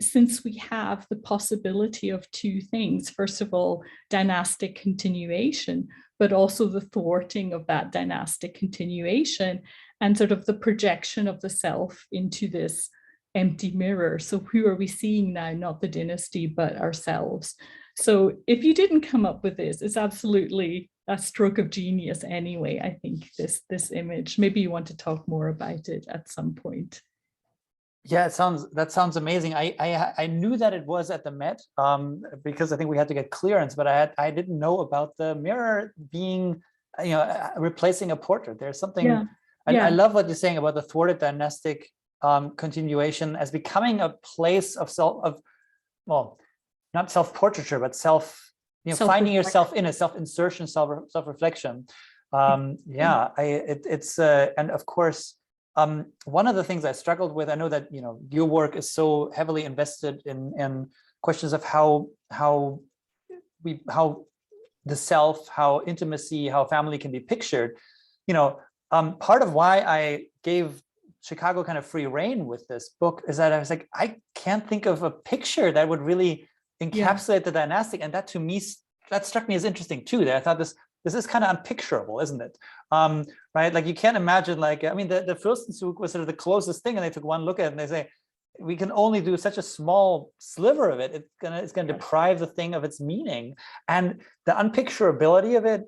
Since we have the possibility of two things: first of all, dynastic continuation, but also the thwarting of that dynastic continuation and sort of the projection of the self into this empty mirror. So who are we seeing now? Not the dynasty, but ourselves. So if you didn't come up with this, it's absolutely a stroke of genius anyway, I think, this image. Maybe you want to talk more about it at some point. Yeah, that sounds amazing. I knew that it was at the Met because I think we had to get clearance, but I didn't know about the mirror being, replacing a portrait. There's something. I love what you're saying about the thwarted dynastic continuation as becoming a place of not self-portraiture, but finding yourself in a self-insertion, self-reflection. It's and of course. One of the things I struggled with, I know that your work is so heavily invested in questions of how the self, how intimacy, how family can be pictured. Part of why I gave Chicago kind of free rein with this book is that I was like, I can't think of a picture that would really encapsulate the dynastic, and that to me, that struck me as interesting too. That I thought this is kind of unpicturable, isn't it? Right? Like you can't imagine, the Fürstenzug was sort of the closest thing, and they took one look at it and they say, we can only do such a small sliver of it. It's gonna deprive the thing of its meaning. And the unpicturability of it,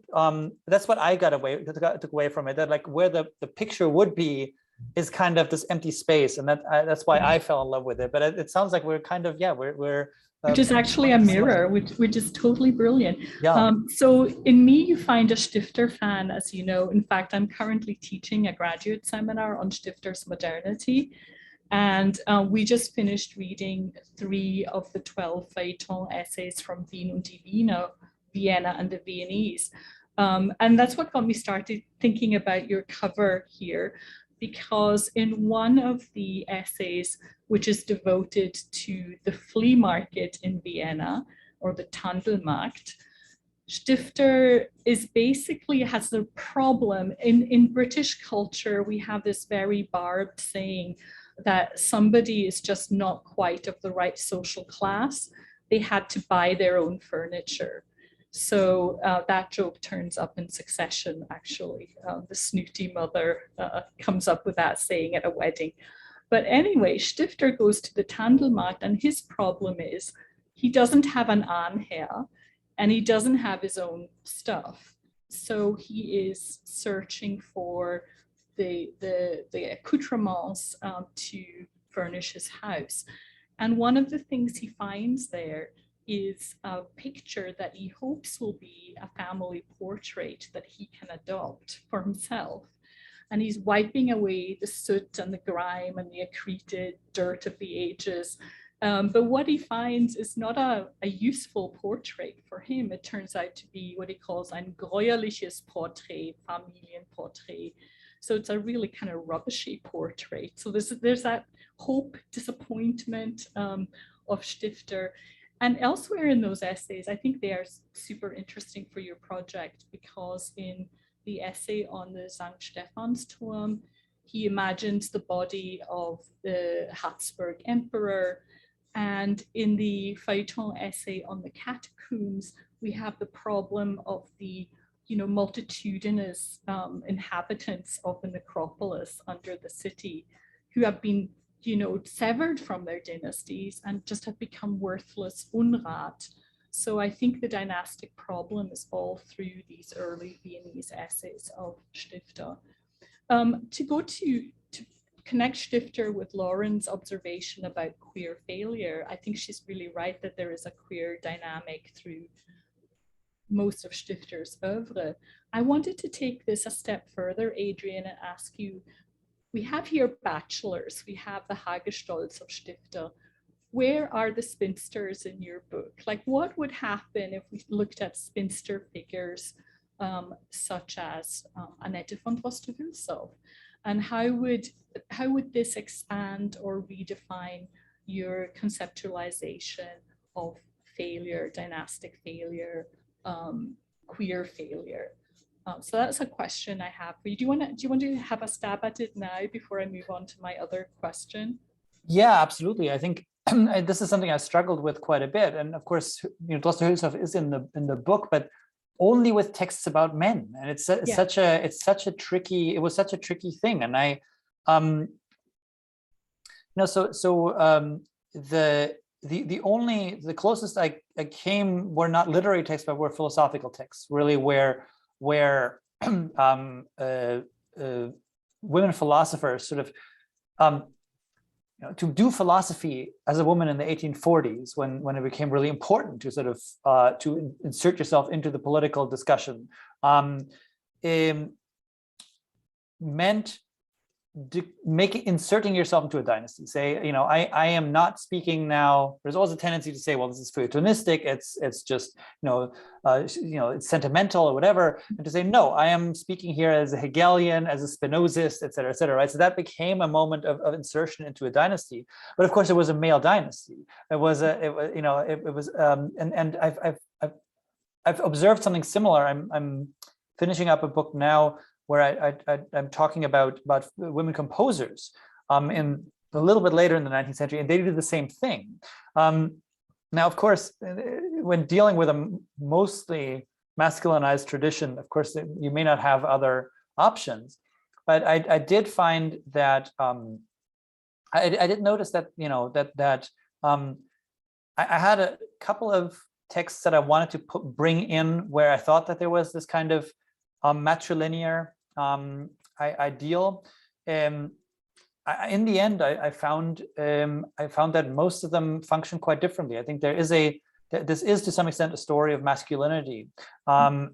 that's what I took away from it, that like where the picture would be is kind of this empty space. And that's why I fell in love with it. But it sounds like we're kind of, we're which is actually a mirror, which is totally brilliant. Yeah. So in me, you find a Stifter fan, as you know. In fact, I'm currently teaching a graduate seminar on Stifter's modernity. And we just finished reading 3 of the 12 feuilleton essays from Wien und die Wiener, Vienna and the Viennese. And that's what got me started thinking about your cover here. because in one of the essays, which is devoted to the flea market in Vienna, or the Tandelmarkt, Stifter is basically has the problem in British culture. We have this very barbed saying that somebody is just not quite of the right social class. They had to buy their own furniture. So that joke turns up in Succession, actually. The snooty mother comes up with that saying at a wedding. But anyway, Stifter goes to the Tandelmarkt, and his problem is he doesn't have an Ahnherr, and he doesn't have his own stuff. So he is searching for the accoutrements to furnish his house. And one of the things he finds there is a picture that he hopes will be a family portrait that he can adopt for himself. And he's wiping away the soot and the grime and the accreted dirt of the ages. But what he finds is not a useful portrait for him. It turns out to be what he calls ein gräuerliches Porträt, Familienporträt. So it's a really kind of rubbishy portrait. So there's that hope, disappointment of Stifter. And elsewhere in those essays, I think they are super interesting for your project, because in the essay on the St. Stephansturm, he imagines the body of the Habsburg emperor. And in the feuilleton essay on the catacombs, we have the problem of the multitudinous inhabitants of the necropolis under the city, who have been severed from their dynasties and just have become worthless Unrat. So I think the dynastic problem is all through these early Viennese essays of Stifter. To connect Stifter with Lauren's observation about queer failure, I think she's really right that there is a queer dynamic through most of Stifter's oeuvre. I wanted to take this a step further, Adrian, and ask you, we have here bachelors, we have the Hagestolz of Stifter. Where are the spinsters in your book? Like, what would happen if we looked at spinster figures such as Annette von Droste-Hülshoff? And how would this expand or redefine your conceptualization of failure, dynastic failure, queer failure? So that's a question I have for you. Do you want to have a stab at it now before I move on to my other question? Yeah, absolutely. I think this is something I struggled with quite a bit, and of course, Droste-Hülshoff is in the book, but only with texts about men, and it was such a tricky thing, and I, the closest I came were not literary texts, but were philosophical texts, really, where women philosophers sort of to do philosophy as a woman in the 1840s, when it became really important to sort of to insert yourself into the political discussion, meant inserting yourself into a dynasty. Say, I am not speaking now. There's always a tendency to say, well, this is feuilletonistic. It's just it's sentimental or whatever, and to say, no, I am speaking here as a Hegelian, as a Spinozist, et cetera, right? So that became a moment of insertion into a dynasty. But of course, it was a male dynasty. I've observed something similar. I'm finishing up a book now where I'm talking about women composers in a little bit later in the 19th century, and they do the same thing. Now, of course, when dealing with a mostly masculinized tradition, of course, you may not have other options. But I did find that I did notice that I had a couple of texts that I wanted to bring in where I thought that there was this kind of matrilinear ideal. In the end, I found that most of them function quite differently. I think this is to some extent a story of masculinity, and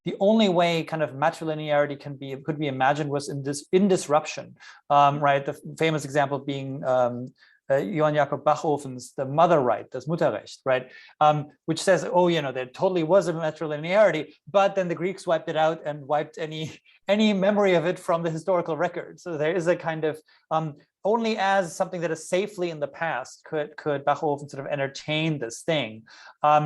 the only way kind of matrilinearity could be imagined was in disruption, right? The famous example being Johann Jakob Bachofen's The Mother Right, das Mutterrecht, right, which says, oh, there totally was a matrilinearity, but then the Greeks wiped it out and wiped any memory of it from the historical record. So there is a kind of only as something that is safely in the past could Bachofen sort of entertain this thing. I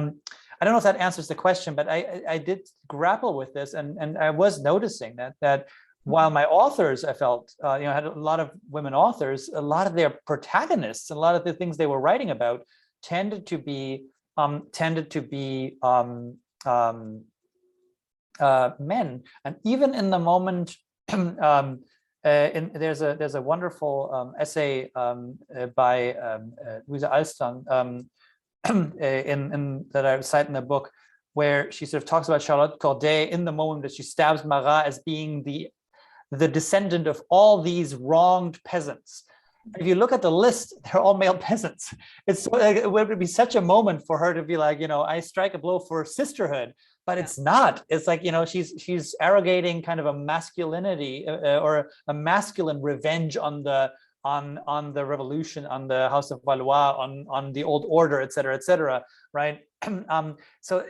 don't know if that answers the question, but I did grapple with this, and I was noticing that while my authors, I felt, had a lot of women authors, a lot of their protagonists, a lot of the things they were writing about tended to be men. And even in the moment, there's a wonderful essay by Louise Alston that I cite in the book, where she sort of talks about Charlotte Corday in the moment that she stabs Marat as being the descendant of all these wronged peasants. If you look at the list, they're all male peasants. It would be such a moment for her to be like, I strike a blow for sisterhood, but it's not. It's like, she's arrogating kind of a masculinity or a masculine revenge on the revolution, on the House of Valois, on the old order, et cetera, right? So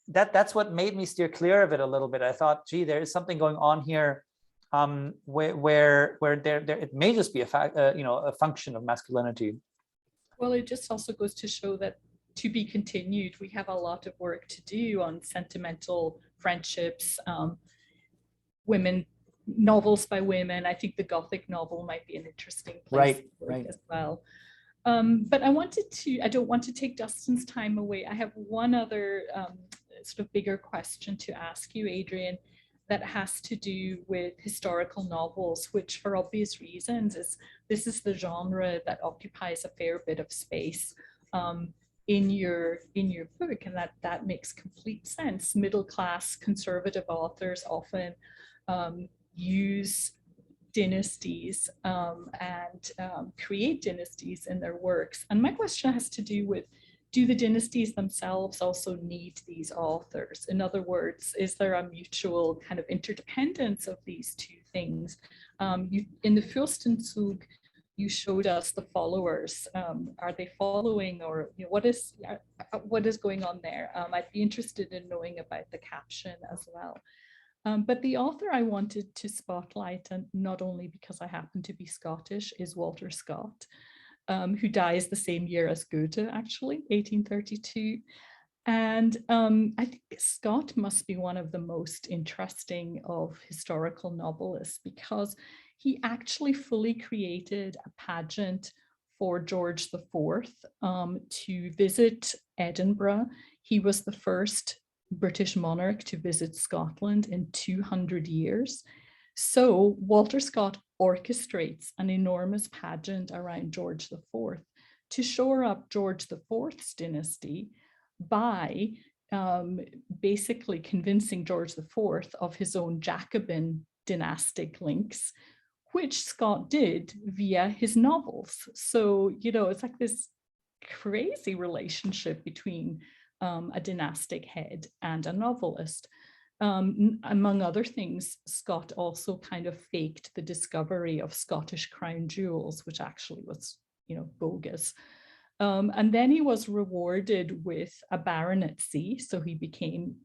that's what made me steer clear of it a little bit. I thought, gee, there is something going on here where there it may just be a function of masculinity. Well, it just also goes to show that, to be continued, we have a lot of work to do on sentimental friendships, women, novels by women. I think the Gothic novel might be an interesting place right. as well. But I don't want to take Dustin's time away. I have one other sort of bigger question to ask you, Adrian, that has to do with historical novels, which for obvious reasons this is the genre that occupies a fair bit of space in your book, and that makes complete sense. Middle-class conservative authors often use dynasties and create dynasties in their works. And my question has to do with, do the dynasties themselves also need these authors? In other words, is there a mutual kind of interdependence of these two things? In the Fürstenzug, you showed us the followers. Are they following, or what is going on there? I'd be interested in knowing about the caption as well. But the author I wanted to spotlight, and not only because I happen to be Scottish, is Walter Scott, who dies the same year as Goethe, actually, 1832. And I think Scott must be one of the most interesting of historical novelists, because he actually fully created a pageant for George IV to visit Edinburgh. He was the first British monarch to visit Scotland in 200 years. So Walter Scott orchestrates an enormous pageant around George IV to shore up George IV's dynasty by basically convincing George IV of his own Jacobin dynastic links, which Scott did via his novels. So, it's like this crazy relationship between a dynastic head and a novelist. Among other things, Scott also kind of faked the discovery of Scottish crown jewels, which actually was, bogus. And then he was rewarded with a baronetcy, so he became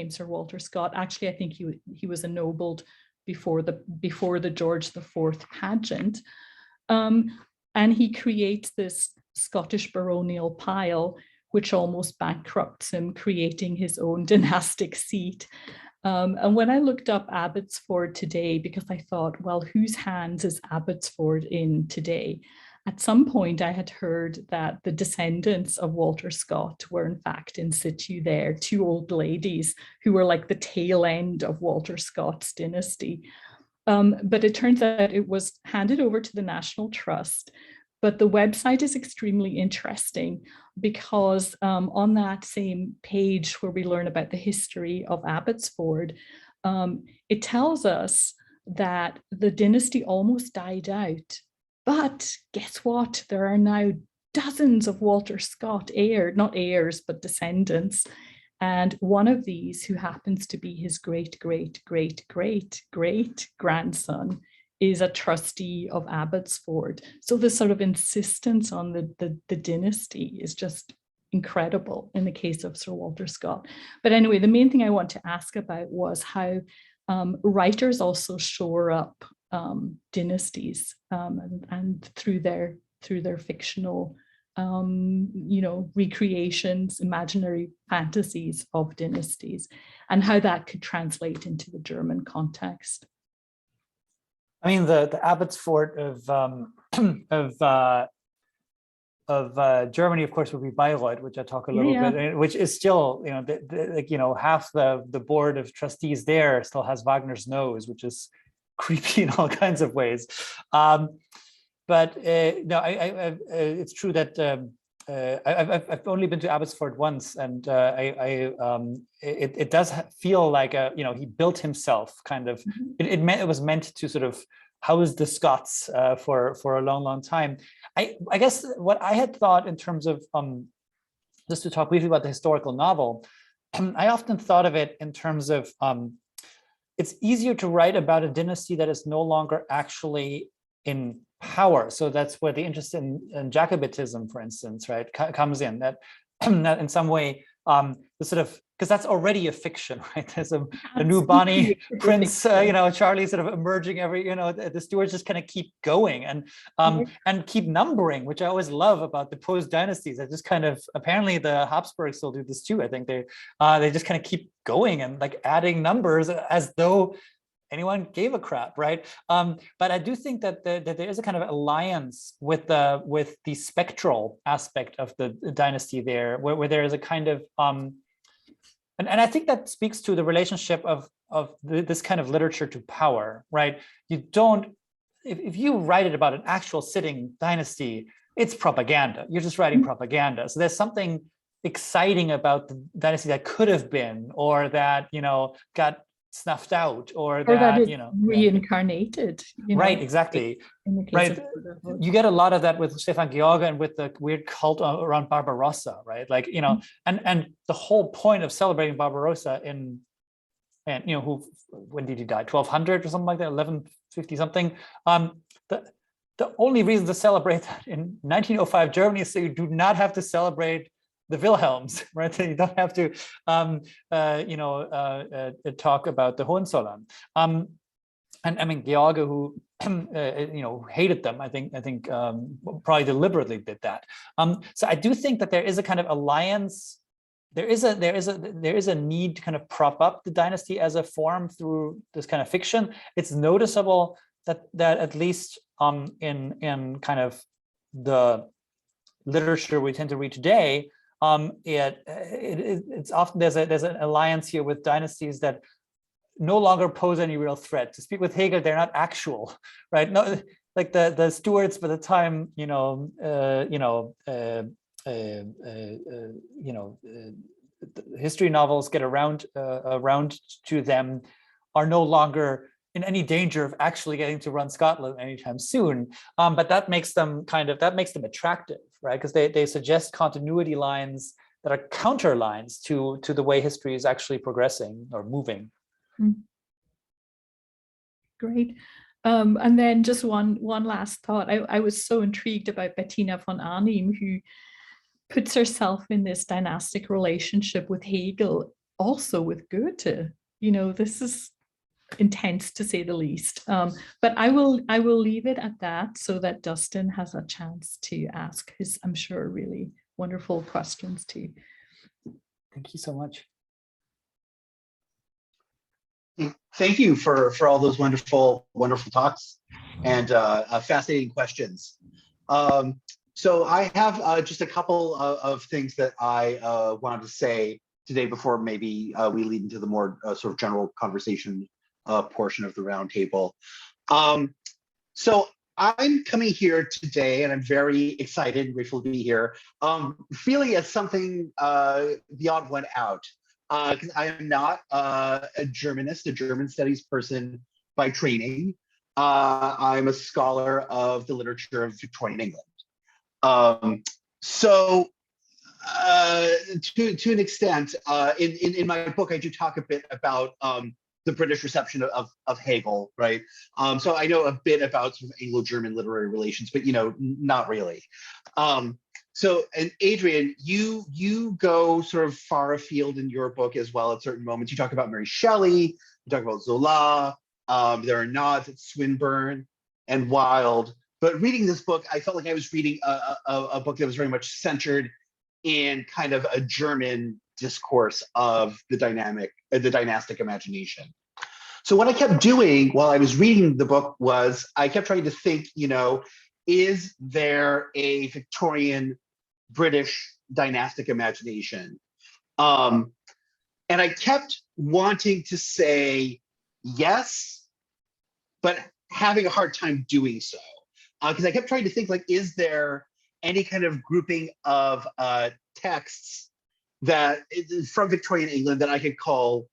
Sir Walter Scott. Actually, I think he was ennobled before the George IV pageant, and he creates this Scottish baronial pile, which almost bankrupts him, creating his own dynastic seat. And when I looked up Abbotsford today, because I thought, well, whose hands is Abbotsford in today? At some point, I had heard that the descendants of Walter Scott were in fact in situ there, two old ladies who were like the tail end of Walter Scott's dynasty. But it turns out it was handed over to the National Trust. But the website is extremely interesting because on that same page where we learn about the history of Abbotsford, it tells us that the dynasty almost died out. But guess what? There are now dozens of Walter Scott not heirs, but descendants. And one of these, who happens to be his great, great, great, great, great grandson, is a trustee of Abbotsford. So this sort of insistence on the dynasty is just incredible in the case of Sir Walter Scott. But anyway, the main thing I want to ask about was how writers also shore up dynasties and through their fictional recreations, imaginary fantasies of dynasties, and how that could translate into the German context. I mean, the Abbotsford of Germany, of course, would be Bayreuth, which I talk a little bit, which is still, half the board of trustees there still has Wagner's nose, which is creepy in all kinds of ways. But no, it's true that I've only been to Abbotsford once, and it does feel like he built himself kind of. It was meant to sort of house the Scots for a long time. I guess what I had thought in terms of just to talk briefly about the historical novel, I often thought of it in terms of it's easier to write about a dynasty that is no longer actually in power. So that's where the interest in Jacobitism, for instance, right, comes in. That in some way, the sort of, because that's already a fiction, right? There's a new Bonnie Prince, Charlie sort of emerging every, the Stuarts just kind of keep going and keep numbering, which I always love about the post dynasties. I just kind of, apparently the Habsburgs still do this too. I think they just kind of keep going and like adding numbers as though anyone gave a crap, right? But I do think that there is a kind of alliance with the spectral aspect of the dynasty there, where there is a kind of and I think that speaks to the relationship of this kind of literature to power, right? You don't, if you write it about an actual sitting dynasty, it's propaganda. You're just writing propaganda. So there's something exciting about the dynasty that could have been, or that got snuffed out, or that reincarnated. Right, exactly. In the case right. of You get a lot of that with Stefan George and with the weird cult around Barbarossa, right? Like, and the whole point of celebrating Barbarossa when did he die? 1200 or something like that, 1150 something. The only reason to celebrate that in 1905 Germany is so you do not have to celebrate the Wilhelms, right? So you don't have to, talk about the Hohenzollern. And I mean, George, who hated them, I think probably deliberately did that. So I do think that there is a kind of alliance. There is a need to kind of prop up the dynasty as a form through this kind of fiction. It's noticeable that at least in kind of the literature we tend to read today, it's often there's an alliance here with dynasties that no longer pose any real threat. To speak with Hegel, they're not actual, right? No, like the Stuarts by the time history novels get around to them are no longer in any danger of actually getting to run Scotland anytime soon. But that makes them attractive, right? Because they suggest continuity lines that are counter lines to the way history is actually progressing or moving. Great. And then just one last thought. I was so intrigued about Bettina von Arnim, who puts herself in this dynastic relationship with Hegel, also with Goethe. This is intense to say the least. But I will leave it at that so that Dustin has a chance to ask his, I'm sure, really wonderful questions too. Thank you so much. Thank you for all those wonderful talks and fascinating questions. So I have just a couple of things that I wanted to say today before maybe we lead into the more sort of general conversation portion of the roundtable. So I'm coming here today, and I'm very excited and grateful to be here, feeling as something the odd one out. Because I am not a Germanist, a German studies person by training. I'm a scholar of the literature of Victorian England. So to an extent, in my book, I do talk a bit about the British reception of Hegel, right? So I know a bit about sort of Anglo-German literary relations, but not really. And Adrian, you go sort of far afield in your book as well at certain moments. You talk about Mary Shelley, you talk about Zola, there are nods at Swinburne and Wilde. But reading this book, I felt like I was reading a book that was very much centered in kind of a German discourse of the dynastic imagination. So what I kept doing while I was reading the book was I kept trying to think, is there a Victorian British dynastic imagination? And I kept wanting to say yes, but having a hard time doing so. Because I kept trying to think, like, is there any kind of grouping of texts that from Victorian England that I could call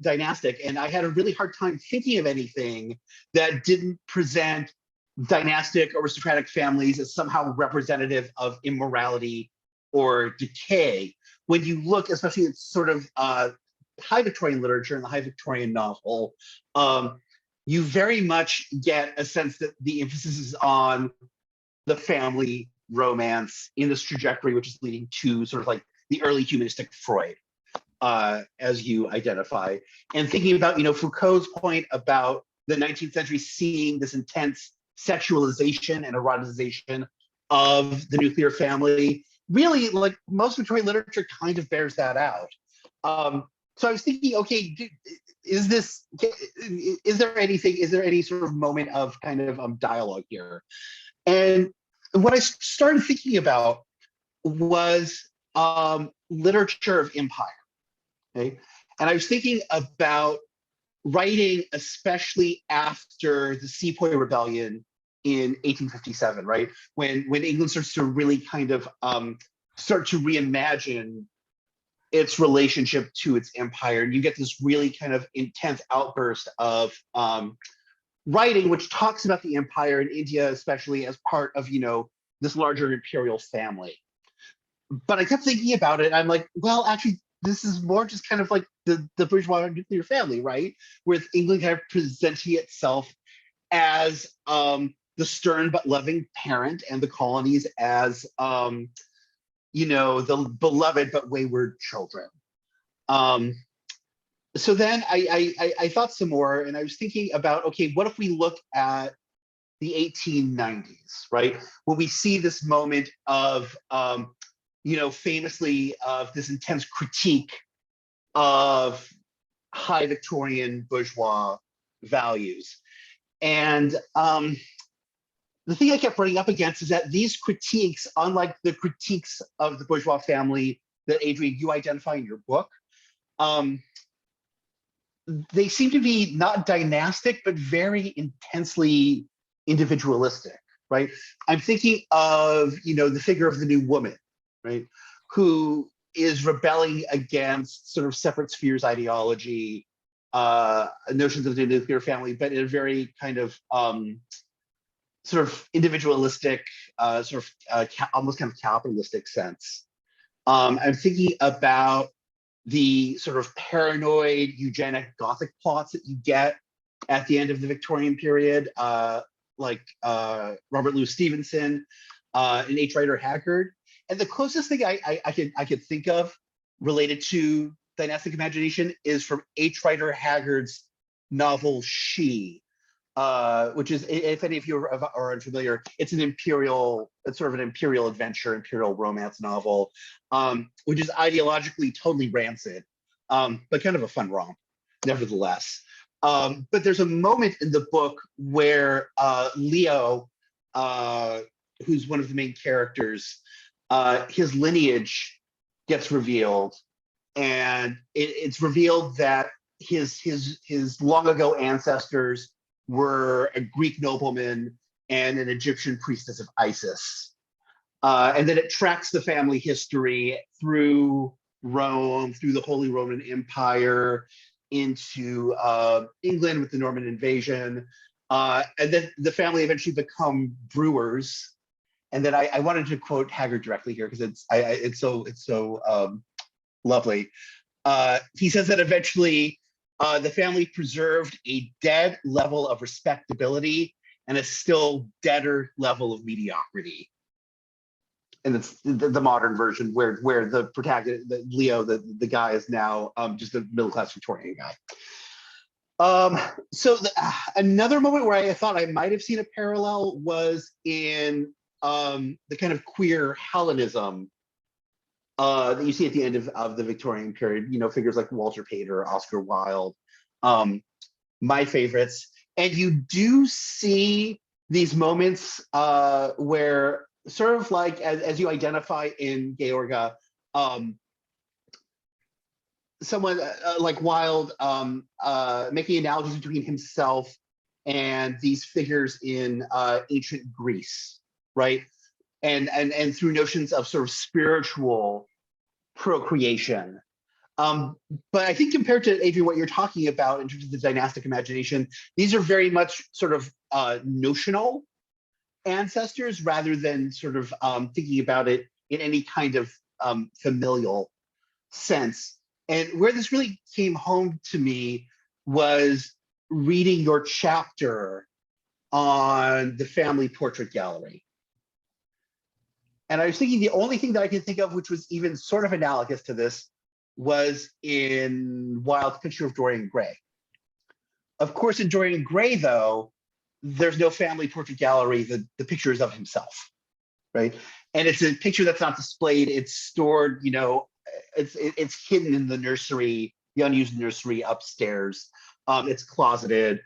dynastic? And I had a really hard time thinking of anything that didn't present dynastic aristocratic families as somehow representative of immorality or decay. When you look, especially at sort of high Victorian literature and the high Victorian novel, you very much get a sense that the emphasis is on the family romance in this trajectory, which is leading to sort of like the early humanistic Freud, as you identify. And thinking about, Foucault's point about the 19th century seeing this intense sexualization and eroticization of the nuclear family, really, like most Victorian literature kind of bears that out. So I was thinking, okay, is there any sort of moment of kind of dialogue here? And what I started thinking about was literature of empire, okay? And I was thinking about writing, especially after the Sepoy Rebellion in 1857, right? When England starts to really kind of start to reimagine its relationship to its empire. And you get this really kind of intense outburst of writing, which talks about the empire in India, especially as part of, this larger imperial family. But I kept thinking about it. I'm like, well, actually, this is more just kind of like the bourgeois nuclear family, right? With England kind of presenting itself as the stern but loving parent, and the colonies as the beloved but wayward children. So then I thought some more, and I was thinking about, okay, what if we look at the 1890s, right? When we see this moment of, famously of this intense critique of high Victorian bourgeois values. And the thing I kept running up against is that these critiques, unlike the critiques of the bourgeois family that, Adrian, you identify in your book, they seem to be not dynastic, but very intensely individualistic, right? I'm thinking of, the figure of the new woman, right? Who is rebelling against sort of separate spheres ideology, notions of the nuclear family, but in a very kind of sort of individualistic, almost kind of capitalistic sense. I'm thinking about the sort of paranoid eugenic Gothic plots that you get at the end of the Victorian period, like Robert Louis Stevenson and H. Rider Haggard. And the closest thing I could think of related to dynastic imagination is from H. Rider Haggard's novel She, which is, if any of you are unfamiliar, it's sort of an imperial adventure, imperial romance novel, which is ideologically totally rancid, but kind of a fun romp, nevertheless. But there's a moment in the book where Leo, who's one of the main characters, his lineage gets revealed, and it's revealed that his long ago ancestors were a Greek nobleman and an Egyptian priestess of Isis. And then it tracks the family history through Rome, through the Holy Roman Empire, into England with the Norman invasion. And then the family eventually become brewers. And then I wanted to quote Haggard directly here because it's so lovely. He says that eventually the family preserved a dead level of respectability and a still deader level of mediocrity. And it's the modern version where the protagonist, Leo, the guy is now just a middle-class Victorian guy. Another moment where I thought I might have seen a parallel was in the kind of queer Hellenism that you see at the end of the Victorian period, you know, figures like Walter Pater, Oscar Wilde, my favorites. And you do see these moments where sort of like, as you identify in Georga, someone like Wilde making analogies between himself and these figures in ancient Greece, right? And through notions of sort of spiritual procreation. But I think compared to, Adrian, what you're talking about in terms of the dynastic imagination, these are very much sort of notional ancestors rather than sort of thinking about it in any kind of familial sense. And where this really came home to me was reading your chapter on the family portrait gallery. And I was thinking the only thing that I can think of which was even sort of analogous to this was in Wilde's picture of Dorian Gray. Of course, in Dorian Gray, though, there's no family portrait gallery. The picture is of himself, right? And it's a picture that's not displayed. It's stored, you know, it's hidden in the nursery, the unused nursery upstairs. It's closeted,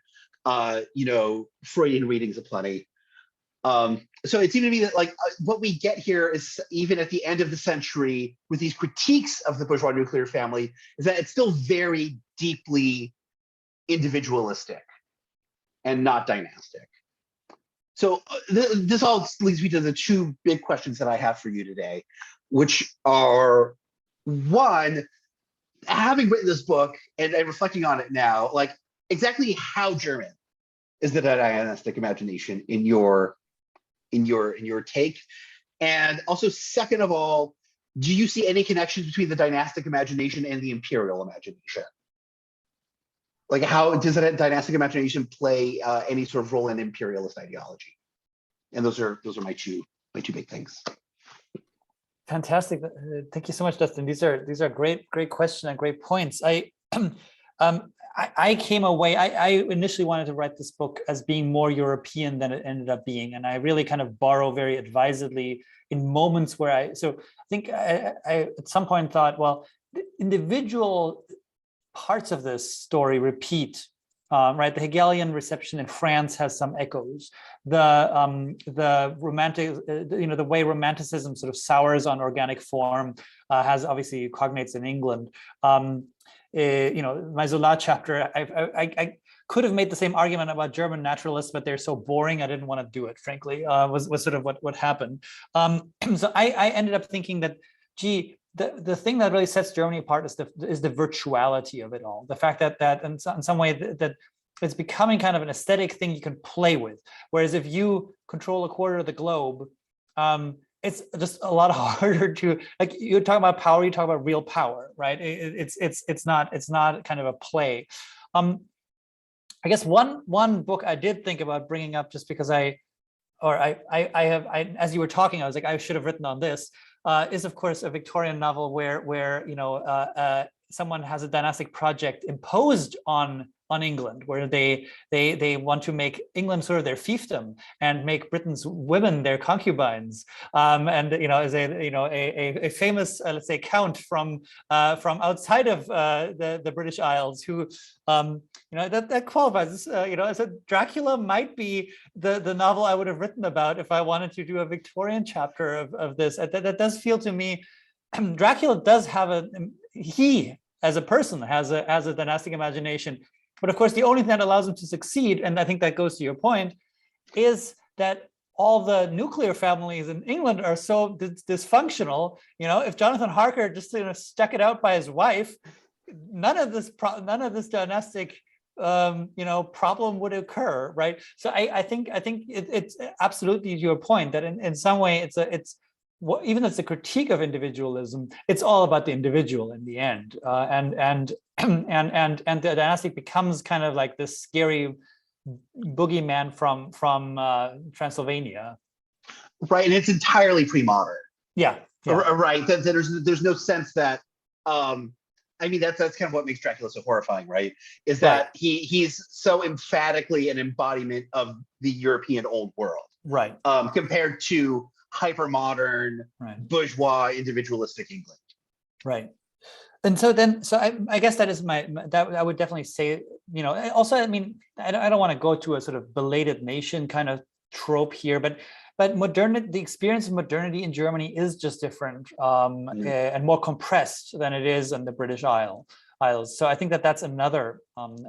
you know, Freudian readings aplenty. So it seemed to me that like what we get here is, even at the end of the century, with these critiques of the bourgeois nuclear family, is that it's still very deeply individualistic and not dynastic. So this all leads me to the two big questions that I have for you today, which are, one, having written this book and reflecting on it now, like exactly how German is the dynastic imagination in your take? And also, second of all, do you see any connections between the dynastic imagination and the imperial imagination? Like, how does that dynastic imagination play any sort of role in imperialist ideology? And those are my two big things. Fantastic. Thank you so much, Dustin. These are great questions and great points. I came away, I initially wanted to write this book as being more European than it ended up being. And I really kind of borrow very advisedly in moments where I think I at some point thought, well, the individual parts of this story repeat, right? The Hegelian reception in France has some echoes. The romantic, the way romanticism sort of sours on organic form has obviously cognates in England. My Zola chapter, I could have made the same argument about German naturalists, but they're so boring, I didn't want to do it, frankly, was sort of what happened. So I ended up thinking that, gee, the thing that really sets Germany apart is the virtuality of it all. The fact that in some way that it's becoming kind of an aesthetic thing you can play with. Whereas if you control a quarter of the globe, it's just a lot harder to, like, you're talking about power, you talk about real power, right? It's not kind of a play. I guess one book I did think about bringing up, just because I as you were talking, I was like, I should have written on this, is of course a Victorian novel where someone has a dynastic project imposed on England, where they want to make England sort of their fiefdom and make Britain's women their concubines, and as a famous let's say count from outside of the British Isles who that qualifies. I said Dracula might be the novel I would have written about if I wanted to do a Victorian chapter of this. That does feel to me, Dracula does have he as a person has a dynastic imagination. But of course, the only thing that allows him to succeed, and I think that goes to your point, is that all the nuclear families in England are so dysfunctional. If Jonathan Harker just stuck it out by his wife, none of this dynastic problem would occur, right? So I think it's absolutely your point that in some way it's even though it's a critique of individualism, it's all about the individual in the end, and the dynastic becomes kind of like this scary boogeyman from Transylvania. Right, and it's entirely pre-modern. Yeah. Right. There's no sense that I mean that's kind of what makes Dracula so horrifying, right? Is that he's so emphatically an embodiment of the European old world. Right. Compared to hyper-modern, bourgeois, individualistic England. Right. And so I guess that is that I would definitely say, you know, also, I mean, I don't want to go to a sort of belated nation kind of trope here, but modernity, the experience of modernity in Germany is just different and more compressed than it is in the British Isles. So I think that that's another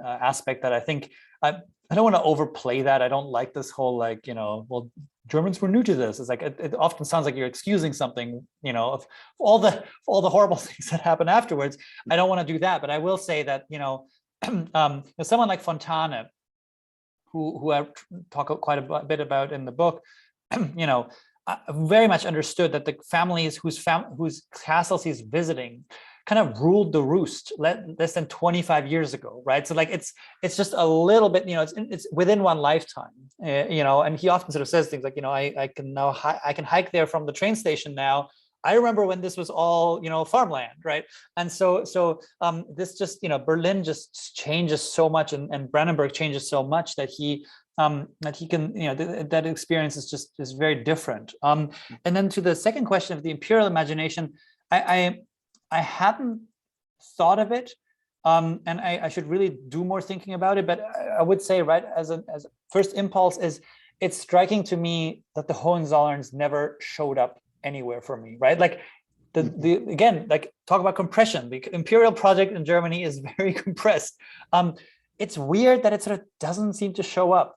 aspect that I think I don't want to overplay that. I don't like this whole, like, you know, well, Germans were new to this. It's like it often sounds like you're excusing something, you know, of all the horrible things that happen afterwards. I don't want to do that, but I will say that, you know, someone like Fontane, who I talk quite a bit about in the book, you know, very much understood that the families whose castles he's visiting kind of ruled the roost less than 25 years ago, right? So like it's just a little bit, you know, it's within one lifetime, you know. And he often sort of says things like, you know, I can hike there from the train station now. I remember when this was all, you know, farmland, right? And so this just, you know, Berlin just changes so much, and Brandenburg changes so much that he can, you know, that experience is very different. And then to the second question of the imperial imagination, I hadn't thought of it, and I should really do more thinking about it. But I would say, right, as a first impulse is, it's striking to me that the Hohenzollerns never showed up anywhere for me, right? Like the again, like, talk about compression. The imperial project in Germany is very compressed. It's weird that it sort of doesn't seem to show up.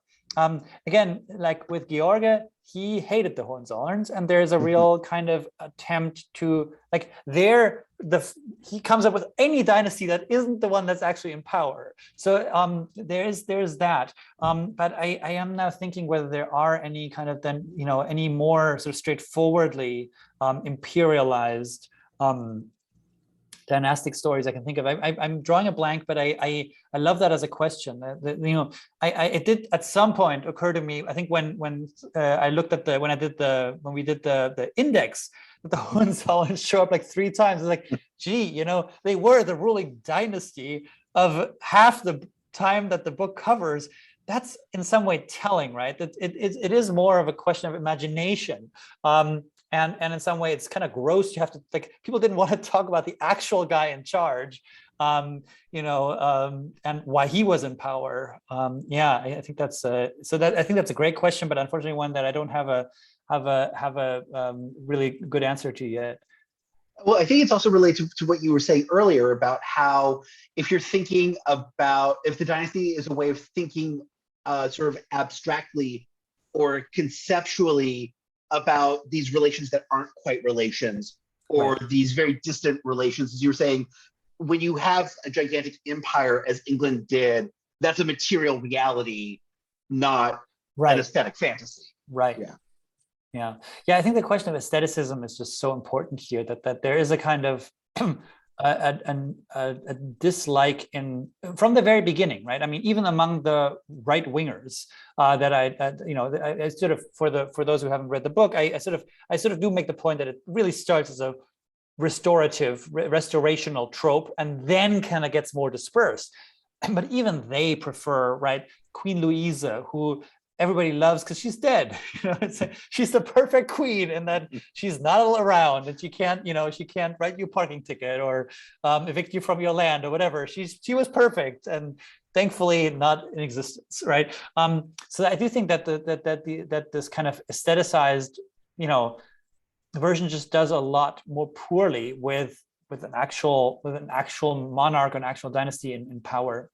Again, like with George, he hated the Hohenzollerns, and there's a real kind of attempt to, like, he comes up with any dynasty that isn't the one that's actually in power. So there's that. But I am now thinking whether there are any kind of, then, you know, any more sort of straightforwardly imperialized dynastic stories I can think of. I'm drawing a blank, but I love that as a question. You know, it did at some point occur to me, I think when I looked at when we did the index, that the Hohenzollerns show up like 3 times. It's like, gee, you know, they were the ruling dynasty of half the time that the book covers. That's in some way telling, right? That it is more of a question of imagination. And in some way, it's kind of gross. You have to, like, people didn't want to talk about the actual guy in charge, you know, and why he was in power. Yeah, I think that's I think that's a great question, but unfortunately one that I don't have a really good answer to yet. Well, I think it's also related to what you were saying earlier about how, if you're thinking about, if the dynasty is a way of thinking sort of abstractly or conceptually about these relations that aren't quite relations, or these very distant relations, as you were saying, when you have a gigantic empire as England did, that's a material reality, not an aesthetic fantasy. Right. Yeah. I think the question of aestheticism is just so important here, that there is a kind of a dislike from the very beginning, right? I mean, even among the right wingers, that I sort of, for those who haven't read the book, I sort of do make the point that it really starts as a restorational trope, and then kind of gets more dispersed. But even they prefer, right, Queen Louise, who everybody loves because she's dead. You know, it's like, she's the perfect queen, and that she's not around, and she can't write you a parking ticket or evict you from your land or whatever. She was perfect, and thankfully not in existence, right? So I do think that that this kind of aestheticized, you know, version just does a lot more poorly with an actual monarch, an actual dynasty in power.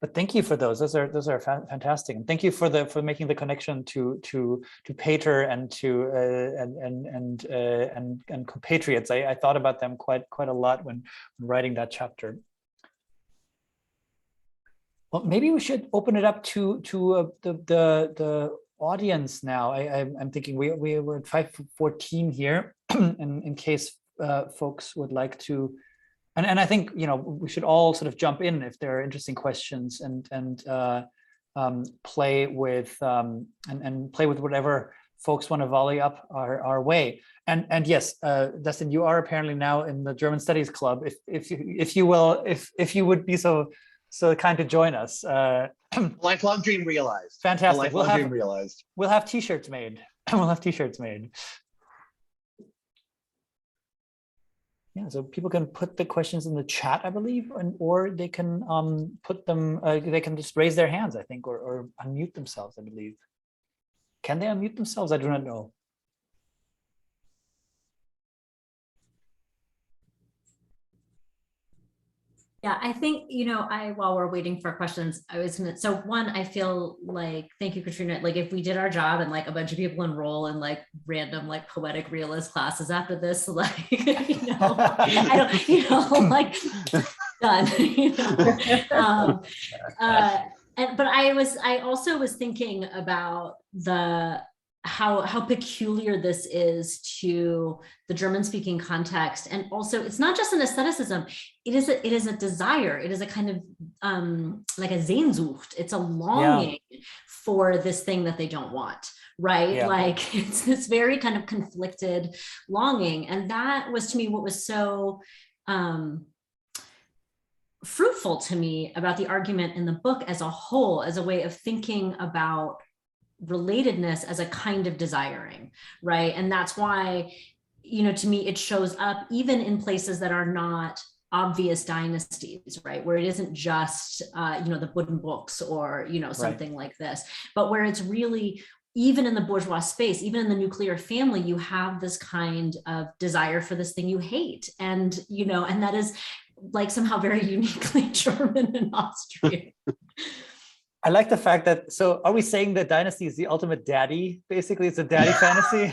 But thank you for those. Those are fantastic, and thank you for making the connection to Pater and to and compatriots. I thought about them quite a lot when writing that chapter. Well, maybe we should open it up to the audience now. I'm thinking we were at 5:14 here, and in case folks would like to, and I think we should all sort of jump in if there are interesting questions and play with and play with whatever folks want to volley up our way. And yes, Dustin, you are apparently now in the German Studies Club. If you would be so kind to join us. Lifelong dream realized. Fantastic. Lifelong dream realized. We'll have t-shirts made. We'll have t-shirts made. Yeah, so people can put the questions in the chat, I believe, or they can put them. They can just raise their hands, I think, or unmute themselves, I believe. Can they unmute themselves? I do not know. Yeah, I think, while we're waiting for questions, so one, I feel like, thank you, Katrina, like if we did our job and like a bunch of people enroll in like random like poetic realist classes after this, like, I don't, like done, but I also was thinking about how peculiar this is to the German-speaking context, and also it's not just an aestheticism. It is a desire. It is a kind of like a Sehnsucht. It's a longing for this thing that they don't want, right? Yeah. Like it's this very kind of conflicted longing, and that was to me what was so fruitful to me about the argument in the book as a whole, as a way of thinking about relatedness as a kind of desiring, right? And that's why, to me, it shows up even in places that are not obvious dynasties, right? Where it isn't just, the Budden books or, something like this, but where it's really, even in the bourgeois space, even in the nuclear family, you have this kind of desire for this thing you hate. And, and that is like somehow very uniquely German and Austrian. I like the fact that, so are we saying that Dynasty is the ultimate daddy? Basically, it's a daddy fantasy?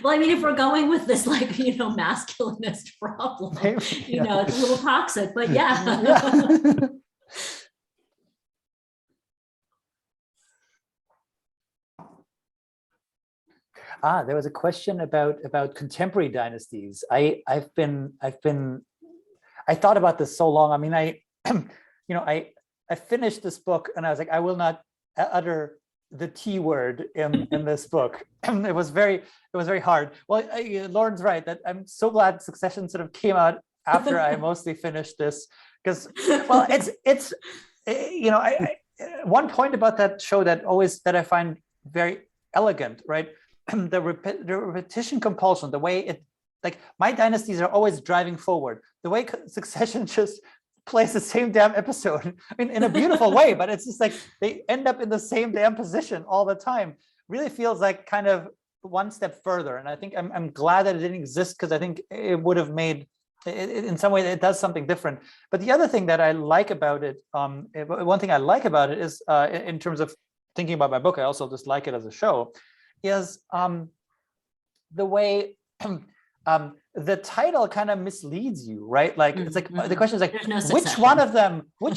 Well, I mean, if we're going with this, like, masculinist problem, Maybe, it's a little toxic, but yeah. There was a question about contemporary dynasties. I thought about this so long. I mean, I finished this book and I was like, I will not utter the T word in this book. It was very hard. Well, Lauren's right that I'm so glad Succession sort of came out after I mostly finished this, because, well, it's one point about that show that I find very elegant, right? The repetition compulsion, the way it, like, my dynasties are always driving forward. The way Succession just plays the same damn episode, I mean, in a beautiful way, but it's just like they end up in the same damn position all the time. Really feels like kind of one step further. And I think I'm glad that it didn't exist, because I think it would have made it, in some way, it does something different. But the other thing that I like about it, one thing I like about it is, in terms of thinking about my book, I also just like it as a show, is the way the title kind of misleads you, right? Like, it's like, the question is like, which one of them will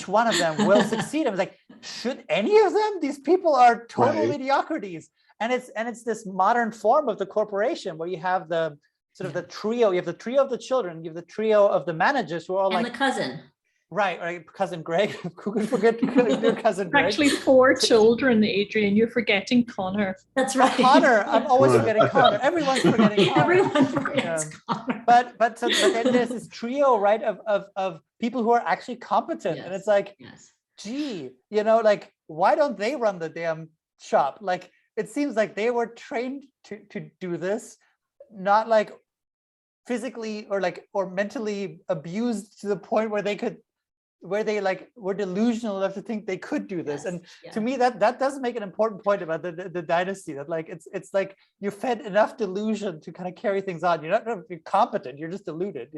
succeed? I was like, should any of them? These people are total mediocrities. And it's this modern form of the corporation where you have the sort of the trio, you have the trio of the children, you have the trio of the managers who are all and like the cousin. Right, cousin Greg. Who could forget your cousin Greg? Actually, 4 children, Adrian. You're forgetting Connor. That's right. Connor. I'm always forgetting Connor. Everyone's forgetting Connor. Everyone forgets Connor. But then there's this trio, right, of people who are actually competent, and it's like, gee, like, why don't they run the damn shop? Like, it seems like they were trained to do this, not like physically or mentally abused to the point where they like were delusional enough to think they could do this. And to me, that does make an important point about the dynasty, that like it's like you're fed enough delusion to kind of carry things on. You're not competent, you're just deluded.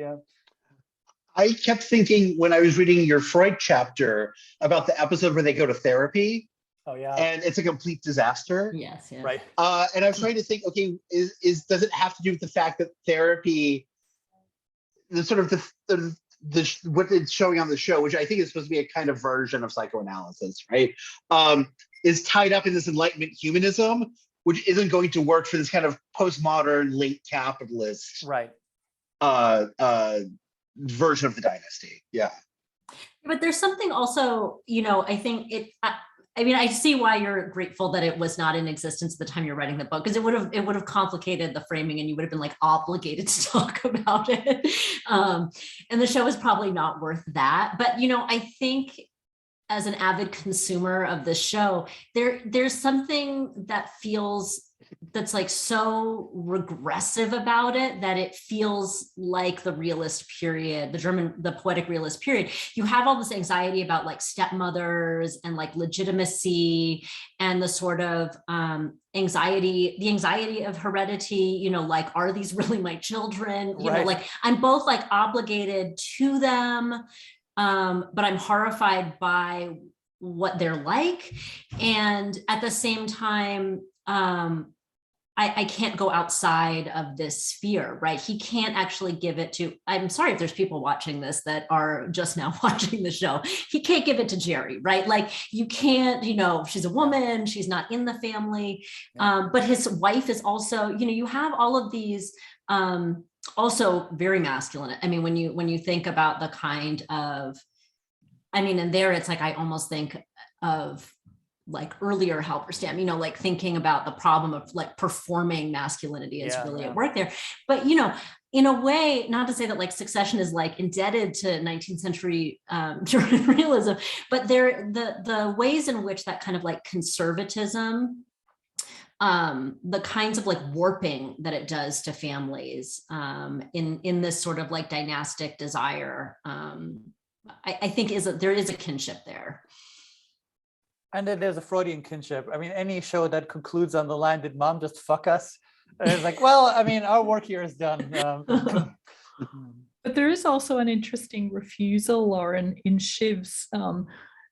I kept thinking when I was reading your Freud chapter about the episode where they go to therapy. Oh yeah. And it's a complete disaster. Yes. Right. And I was trying to think, okay, does it have to do with the fact that therapy, the sort of the what it's showing on the show, which I think is supposed to be a kind of version of psychoanalysis, right? is tied up in this Enlightenment humanism, which isn't going to work for this kind of postmodern, late capitalist Right. version of the dynasty. Yeah. But there's something also, I think I mean, I see why you're grateful that it was not in existence at the time you're writing the book, because it would have complicated the framing, and you would have been like obligated to talk about it. And the show is probably not worth that. But I think as an avid consumer of this show, there's something that feels that's like so regressive about it that it feels like the realist period, the poetic realist period. You have all this anxiety about like stepmothers and like legitimacy and the sort of anxiety of heredity, like, are these really my children? Right. Like I'm both like obligated to them, but I'm horrified by what they're like. And at the same time, I can't go outside of this sphere, right? He can't actually give it to, I'm sorry if there's people watching this that are just now watching the show. He can't give it to Jerry, right? Like you can't, she's a woman, she's not in the family. But his wife is also, you have all of these, also very masculine. I mean, when you think about the kind of, and there it's like, I almost think of like earlier Halberstam, like thinking about the problem of like performing masculinity is really at work there. But, in a way, not to say that like Succession is like indebted to 19th century German realism, but the ways in which that kind of like conservatism, the kinds of like warping that it does to families in this sort of like dynastic desire, I think there is a kinship there. And then there's a Freudian kinship. I mean, any show that concludes on the line, "Did mom just fuck us?" And it's like, well, our work here is done. But there is also an interesting refusal, Lauren, in Shiv's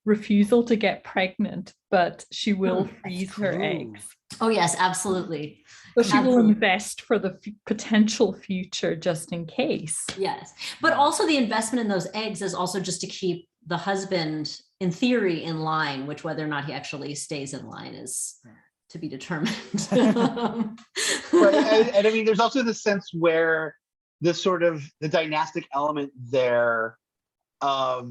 refusal to get pregnant, but she will freeze her eggs. Oh, yes, absolutely. So she will invest for the potential future just in case. Yes. But also the investment in those eggs is also just to keep the husband, in theory, in line, which whether or not he actually stays in line is to be determined. Right. And I mean, there's also the sense where the sort of the dynastic element there, right?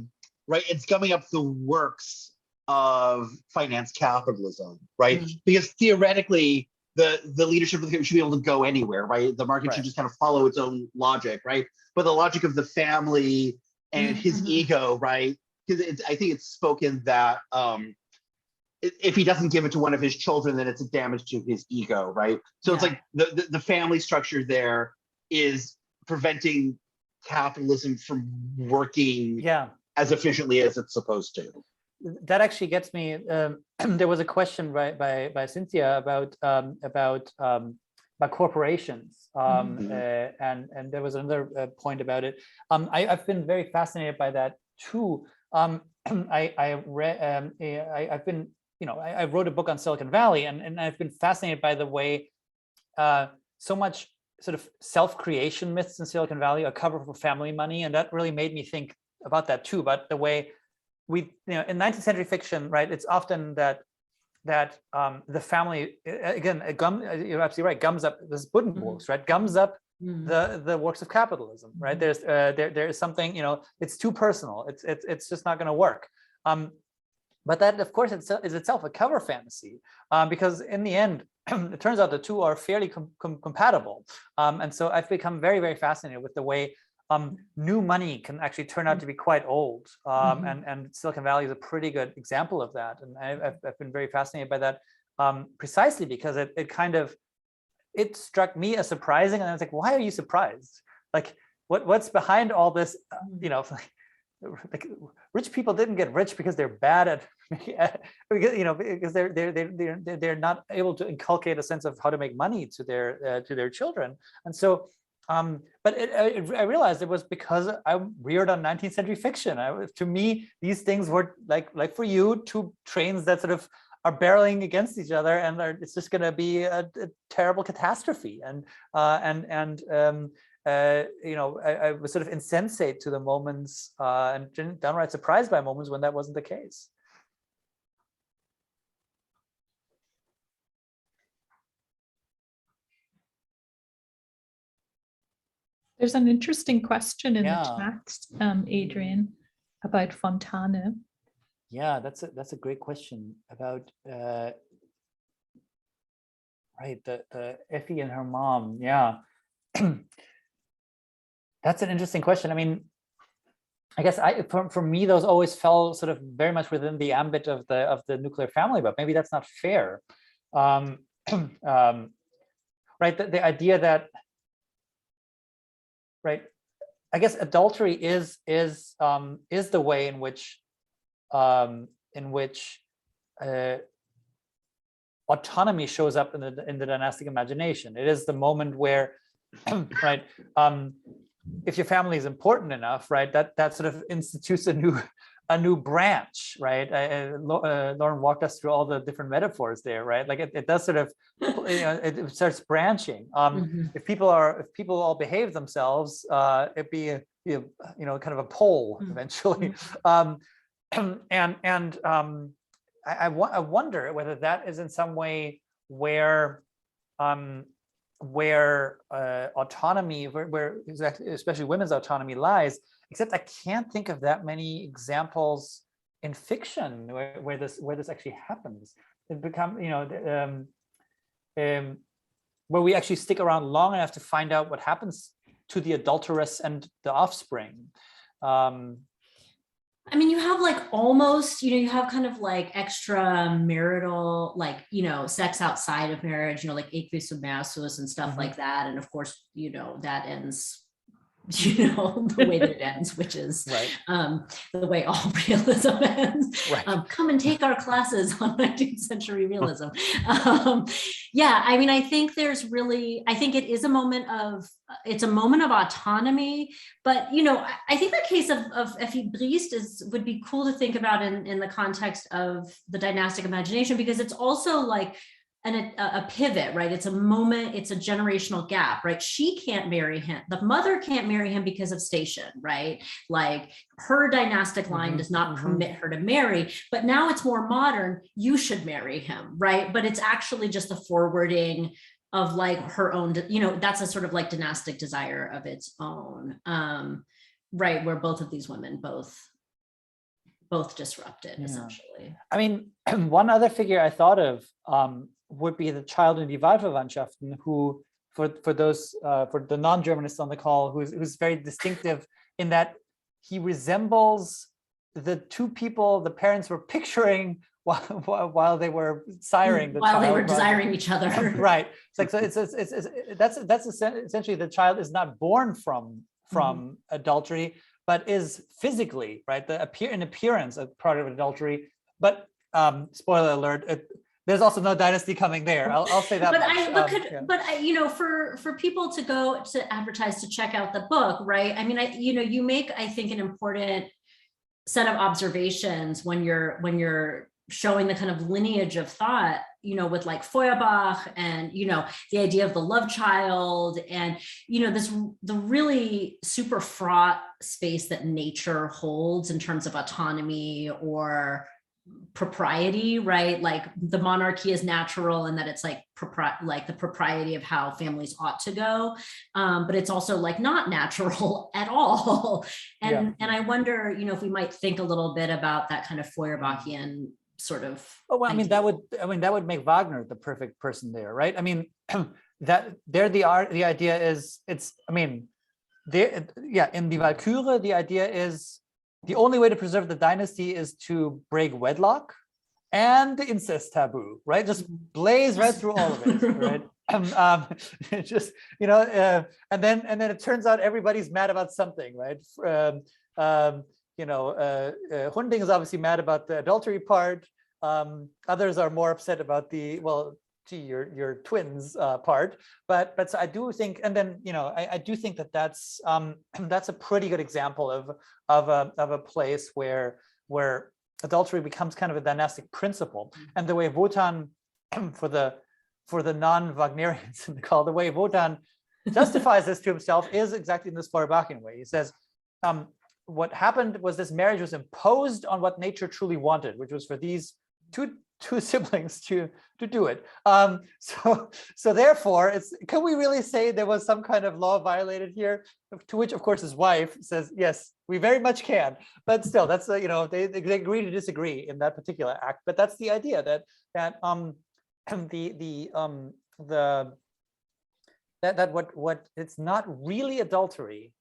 It's gumming up the works of finance capitalism, right? Mm-hmm. Because theoretically, the leadership of the country should be able to go anywhere, right? The market should just kind of follow its own logic, right? But the logic of the family and his ego, right? Because I think it's spoken that if he doesn't give it to one of his children, then it's a damage to his ego, right? So it's like the family structure there is preventing capitalism from working as efficiently as it's supposed to. That actually gets me. There was a question by Cynthia about corporations, and there was another point about it. I've been very fascinated by that too. I wrote a book on Silicon Valley, and I've been fascinated by the way so much sort of self-creation myths in Silicon Valley are covered for family money, and that really made me think about that too. But the way in 19th century fiction, right, it's often that the family, again, you're absolutely right, gums up this Buddenbrooks, right, gums up the works of capitalism, right? There is something, it's too personal. It's just not going to work. But that, of course, is itself a cover fantasy, because in the end, it turns out the two are fairly compatible. And so I've become very, very fascinated with the way new money can actually turn out to be quite old. And Silicon Valley is a pretty good example of that. And I've been very fascinated by that, precisely because it struck me as surprising. And I was like, why are you surprised? Like, what's behind all this? Like rich people didn't get rich because they're bad at, because they're not able to inculcate a sense of how to make money to their children. And so, but I realized it was because I'm reared on 19th century fiction. To me, these things were like for you, two trains that sort of are barreling against each other, and it's just going to be a terrible catastrophe. And I was sort of insensate to the moments and downright surprised by moments when that wasn't the case. There's an interesting question in the Yeah. chat, Adrian, about Fontana. Yeah, that's a great question about right, the Effie and her mom. Yeah. That's an interesting question. I mean, I guess for me, those always fell sort of very much within the ambit of the nuclear family, but maybe that's not fair. Right, the idea that, right, I guess adultery is the way in which autonomy shows up in the dynastic imagination. It is the moment where, right, if your family is important enough, right, that sort of institutes a new branch, right? Lauren walked us through all the different metaphors there, right? Like it does sort of, it starts branching. If people all behave themselves, it'd be kind of a pole eventually. I wonder whether that is in some way where autonomy, where exactly, especially women's autonomy lies, except I can't think of that many examples in fiction where this actually happens. It becomes, where we actually stick around long enough to find out what happens to the adulteress and the offspring. I mean, you have like almost, you have kind of like extramarital, like, sex outside of marriage, like equus submassus and stuff like that. And of course, that ends, the way that it ends, which is right. The way all realism ends. Right. Come and take our classes on 19th century realism. Yeah, I mean, I think it is a moment of, it's a moment of autonomy, but, I think the case of Effie Briest would be cool to think about in the context of the dynastic imagination, because it's also like, a pivot, right? It's a moment, it's a generational gap, right? She can't marry him. The mother can't marry him because of station, right? Like her dynastic line does not permit her to marry, but now it's more modern. You should marry him, right? But it's actually just the forwarding of like her own, that's a sort of like dynastic desire of its own, right? Where both of these women both disrupted, essentially. I mean, one other figure I thought of would be the child in die Wahlverwandtschaften, who, for the non-Germanists on the call, who's very distinctive in that he resembles the two people the parents were picturing while they were siring the while child, they were desiring each other. Right. It's like, so that's essentially, the child is not born from adultery, but is physically, right, in appearance a part of adultery. But spoiler alert, there's also no dynasty coming there. I'll say that. For people to go to advertise, to check out the book, right? I mean, you make, I think, an important set of observations when you're showing the kind of lineage of thought, with like Feuerbach and, the idea of the love child and, the really super fraught space that nature holds in terms of autonomy or propriety, right? Like the monarchy is natural and that it's like the propriety of how families ought to go, but it's also like not natural at all. And I wonder, if we might think a little bit about that kind of Feuerbachian sort of. Oh, well, that would make Wagner the perfect person there, right? I mean, the idea is, in Die Walküre, the idea is the only way to preserve the dynasty is to break wedlock and the incest taboo, right? Just blaze right through all of it, right? And then it turns out everybody's mad about something, right? Hunding is obviously mad about the adultery part. Others are more upset about your twins part, but so I do think, and then I do think that's a pretty good example of a place where adultery becomes kind of a dynastic principle. And the way Wotan, for the non-Wagnerians in the call, the way Wotan justifies this to himself is exactly in this Feuerbachian way. He says, what happened was this marriage was imposed on what nature truly wanted, which was for these two siblings to do it. So therefore, can we really say there was some kind of law violated here? To which, of course, his wife says, yes, we very much can. But still, that's they agree to disagree in that particular act. But that's the idea that what it's not really adultery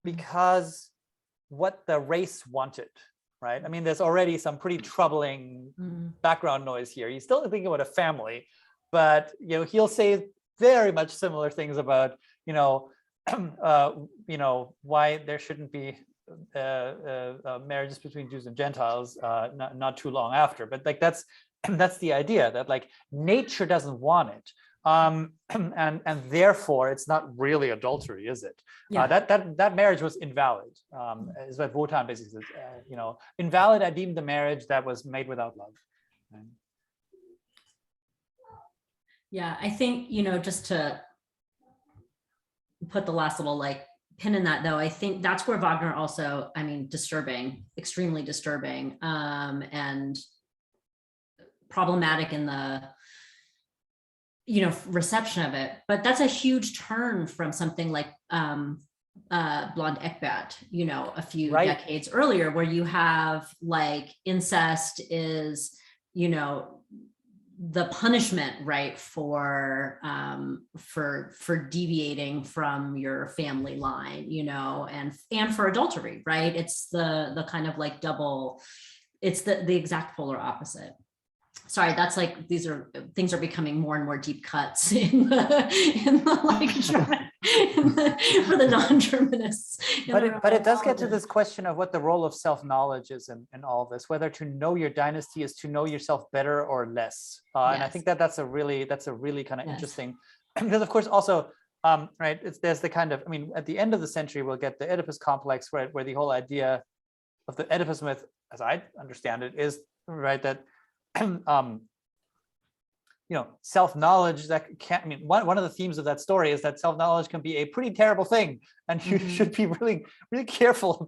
because what the race wanted. Right. I mean, there's already some pretty troubling background noise here. He's still thinking about a family, but he'll say very much similar things about why there shouldn't be marriages between Jews and Gentiles not too long after. But like that's the idea that like nature doesn't want it. And therefore it's not really adultery, is it? Yeah. That marriage was invalid, is what Wotan basically says. Invalid, I deemed the marriage that was made without love. Yeah, I think, just to put the last little like pin in that though, I think that's where Wagner also, disturbing, extremely disturbing, and problematic in the reception of it, but that's a huge turn from something like Blonde Eckbert, a few decades earlier, where you have like incest is, the punishment, right, for deviating from your family line, and for adultery, right? It's the kind of like double, it's the exact polar opposite. Sorry, that's like things are becoming more and more deep cuts in the like German, for the non-Germanists. But it does get to this question of what the role of self-knowledge is in all of this, whether to know your dynasty is to know yourself better or less. And I think that's a really kind of interesting, because of course also right, there's the kind of, at the end of the century we'll get the Oedipus complex, where the whole idea of the Oedipus myth, as I understand it, is right that self-knowledge that can't, one of the themes of that story is that self-knowledge can be a pretty terrible thing, and you should be really, really careful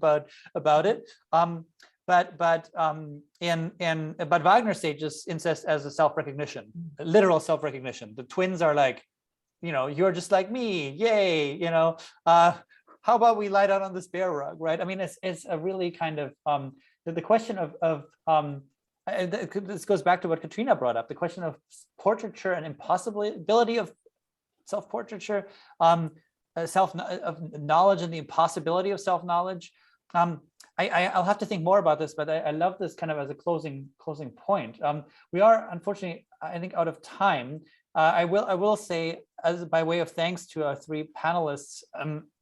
about it. But Wagner stages incest as a self-recognition, literal self-recognition. The twins are like, you're just like me, yay, how about we lie down on this bear rug, right? It's a really kind of the question of this goes back to what Katrina brought up, the question of portraiture and impossibility of self-portraiture, of knowledge and the impossibility of self-knowledge. I'll have to think more about this, but I love this kind of as a closing point. We are unfortunately, I think, out of time. I will say, as by way of thanks to our three panelists,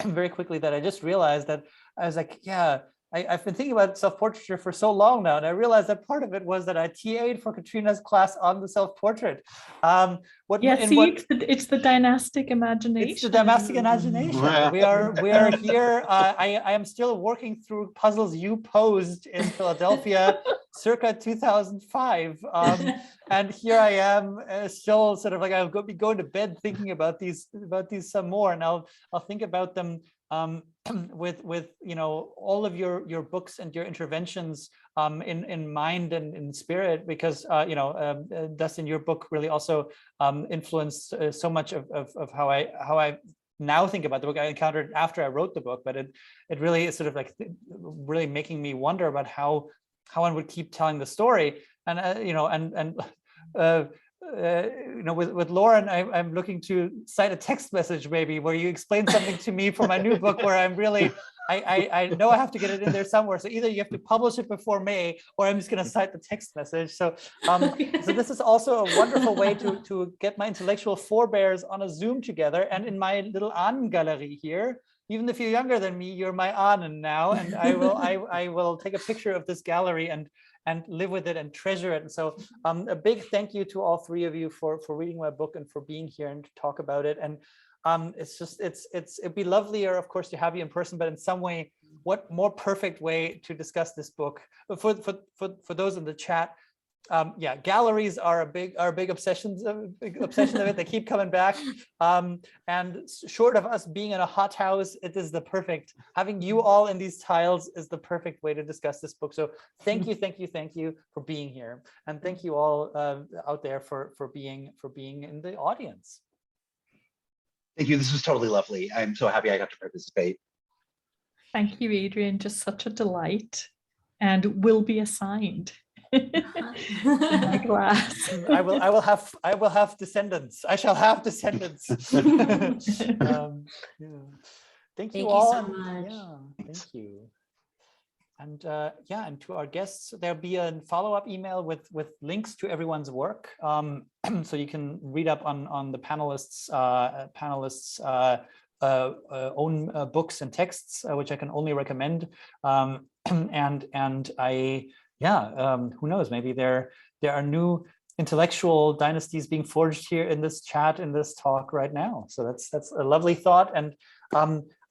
very quickly, that I just realized that I was like, I've been thinking about self-portraiture for so long now, and I realized that part of it was that I TA'd for Katrina's class on the self-portrait. It's the Dynastic Imagination. It's the Dynastic Imagination. We are here. I am still working through puzzles you posed in Philadelphia circa 2005. And here I am, still sort of like I'll be going to bed thinking about these some more, and I'll think about them with all of your books and your interventions in mind and in spirit, because Dustin, your book really also influenced so much of how I now think about the book. I encountered after I wrote the book, but it really is sort of like really making me wonder about how one would keep telling the story. And with Lauren, I'm looking to cite a text message maybe where you explain something to me for my new book, where I'm really, I know I have to get it in there somewhere. So either you have to publish it before May, or I'm just going to cite the text message. So so this is also a wonderful way to get my intellectual forebears on a Zoom together. And in my little Ahnengallery here, even if you're younger than me, you're my Ahnen now, and I will take a picture of this gallery and live with it and treasure it. And so a big thank you to all three of you for reading my book and for being here and to talk about it. And it'd be lovelier, of course, to have you in person, but in some way, what more perfect way to discuss this book? For those in the chat, Yeah, galleries are a big obsession of it. They keep coming back. And short of us being in a hot house, it is the perfect, having you all in these tiles is the perfect way to discuss this book. So thank you for being here. And thank you all out there for being in the audience. Thank you. This was totally lovely. I'm so happy I got to participate. Thank you, Adrian. Just such a delight, and will be assigned in my class. I will have descendants. I shall have descendants. Yeah. Thank you all. so much. Yeah, thank you. And yeah, and to our guests, there'll be a follow-up email with links to everyone's work, so you can read up on the panelists' own books and texts, which I can only recommend. And I, yeah, who knows? Maybe there are new intellectual dynasties being forged here in this chat, in this talk right now. So that's a lovely thought. And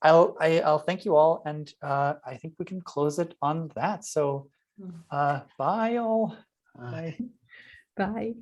I'll thank you all, and I think we can close it on that. So bye all. Bye. Bye.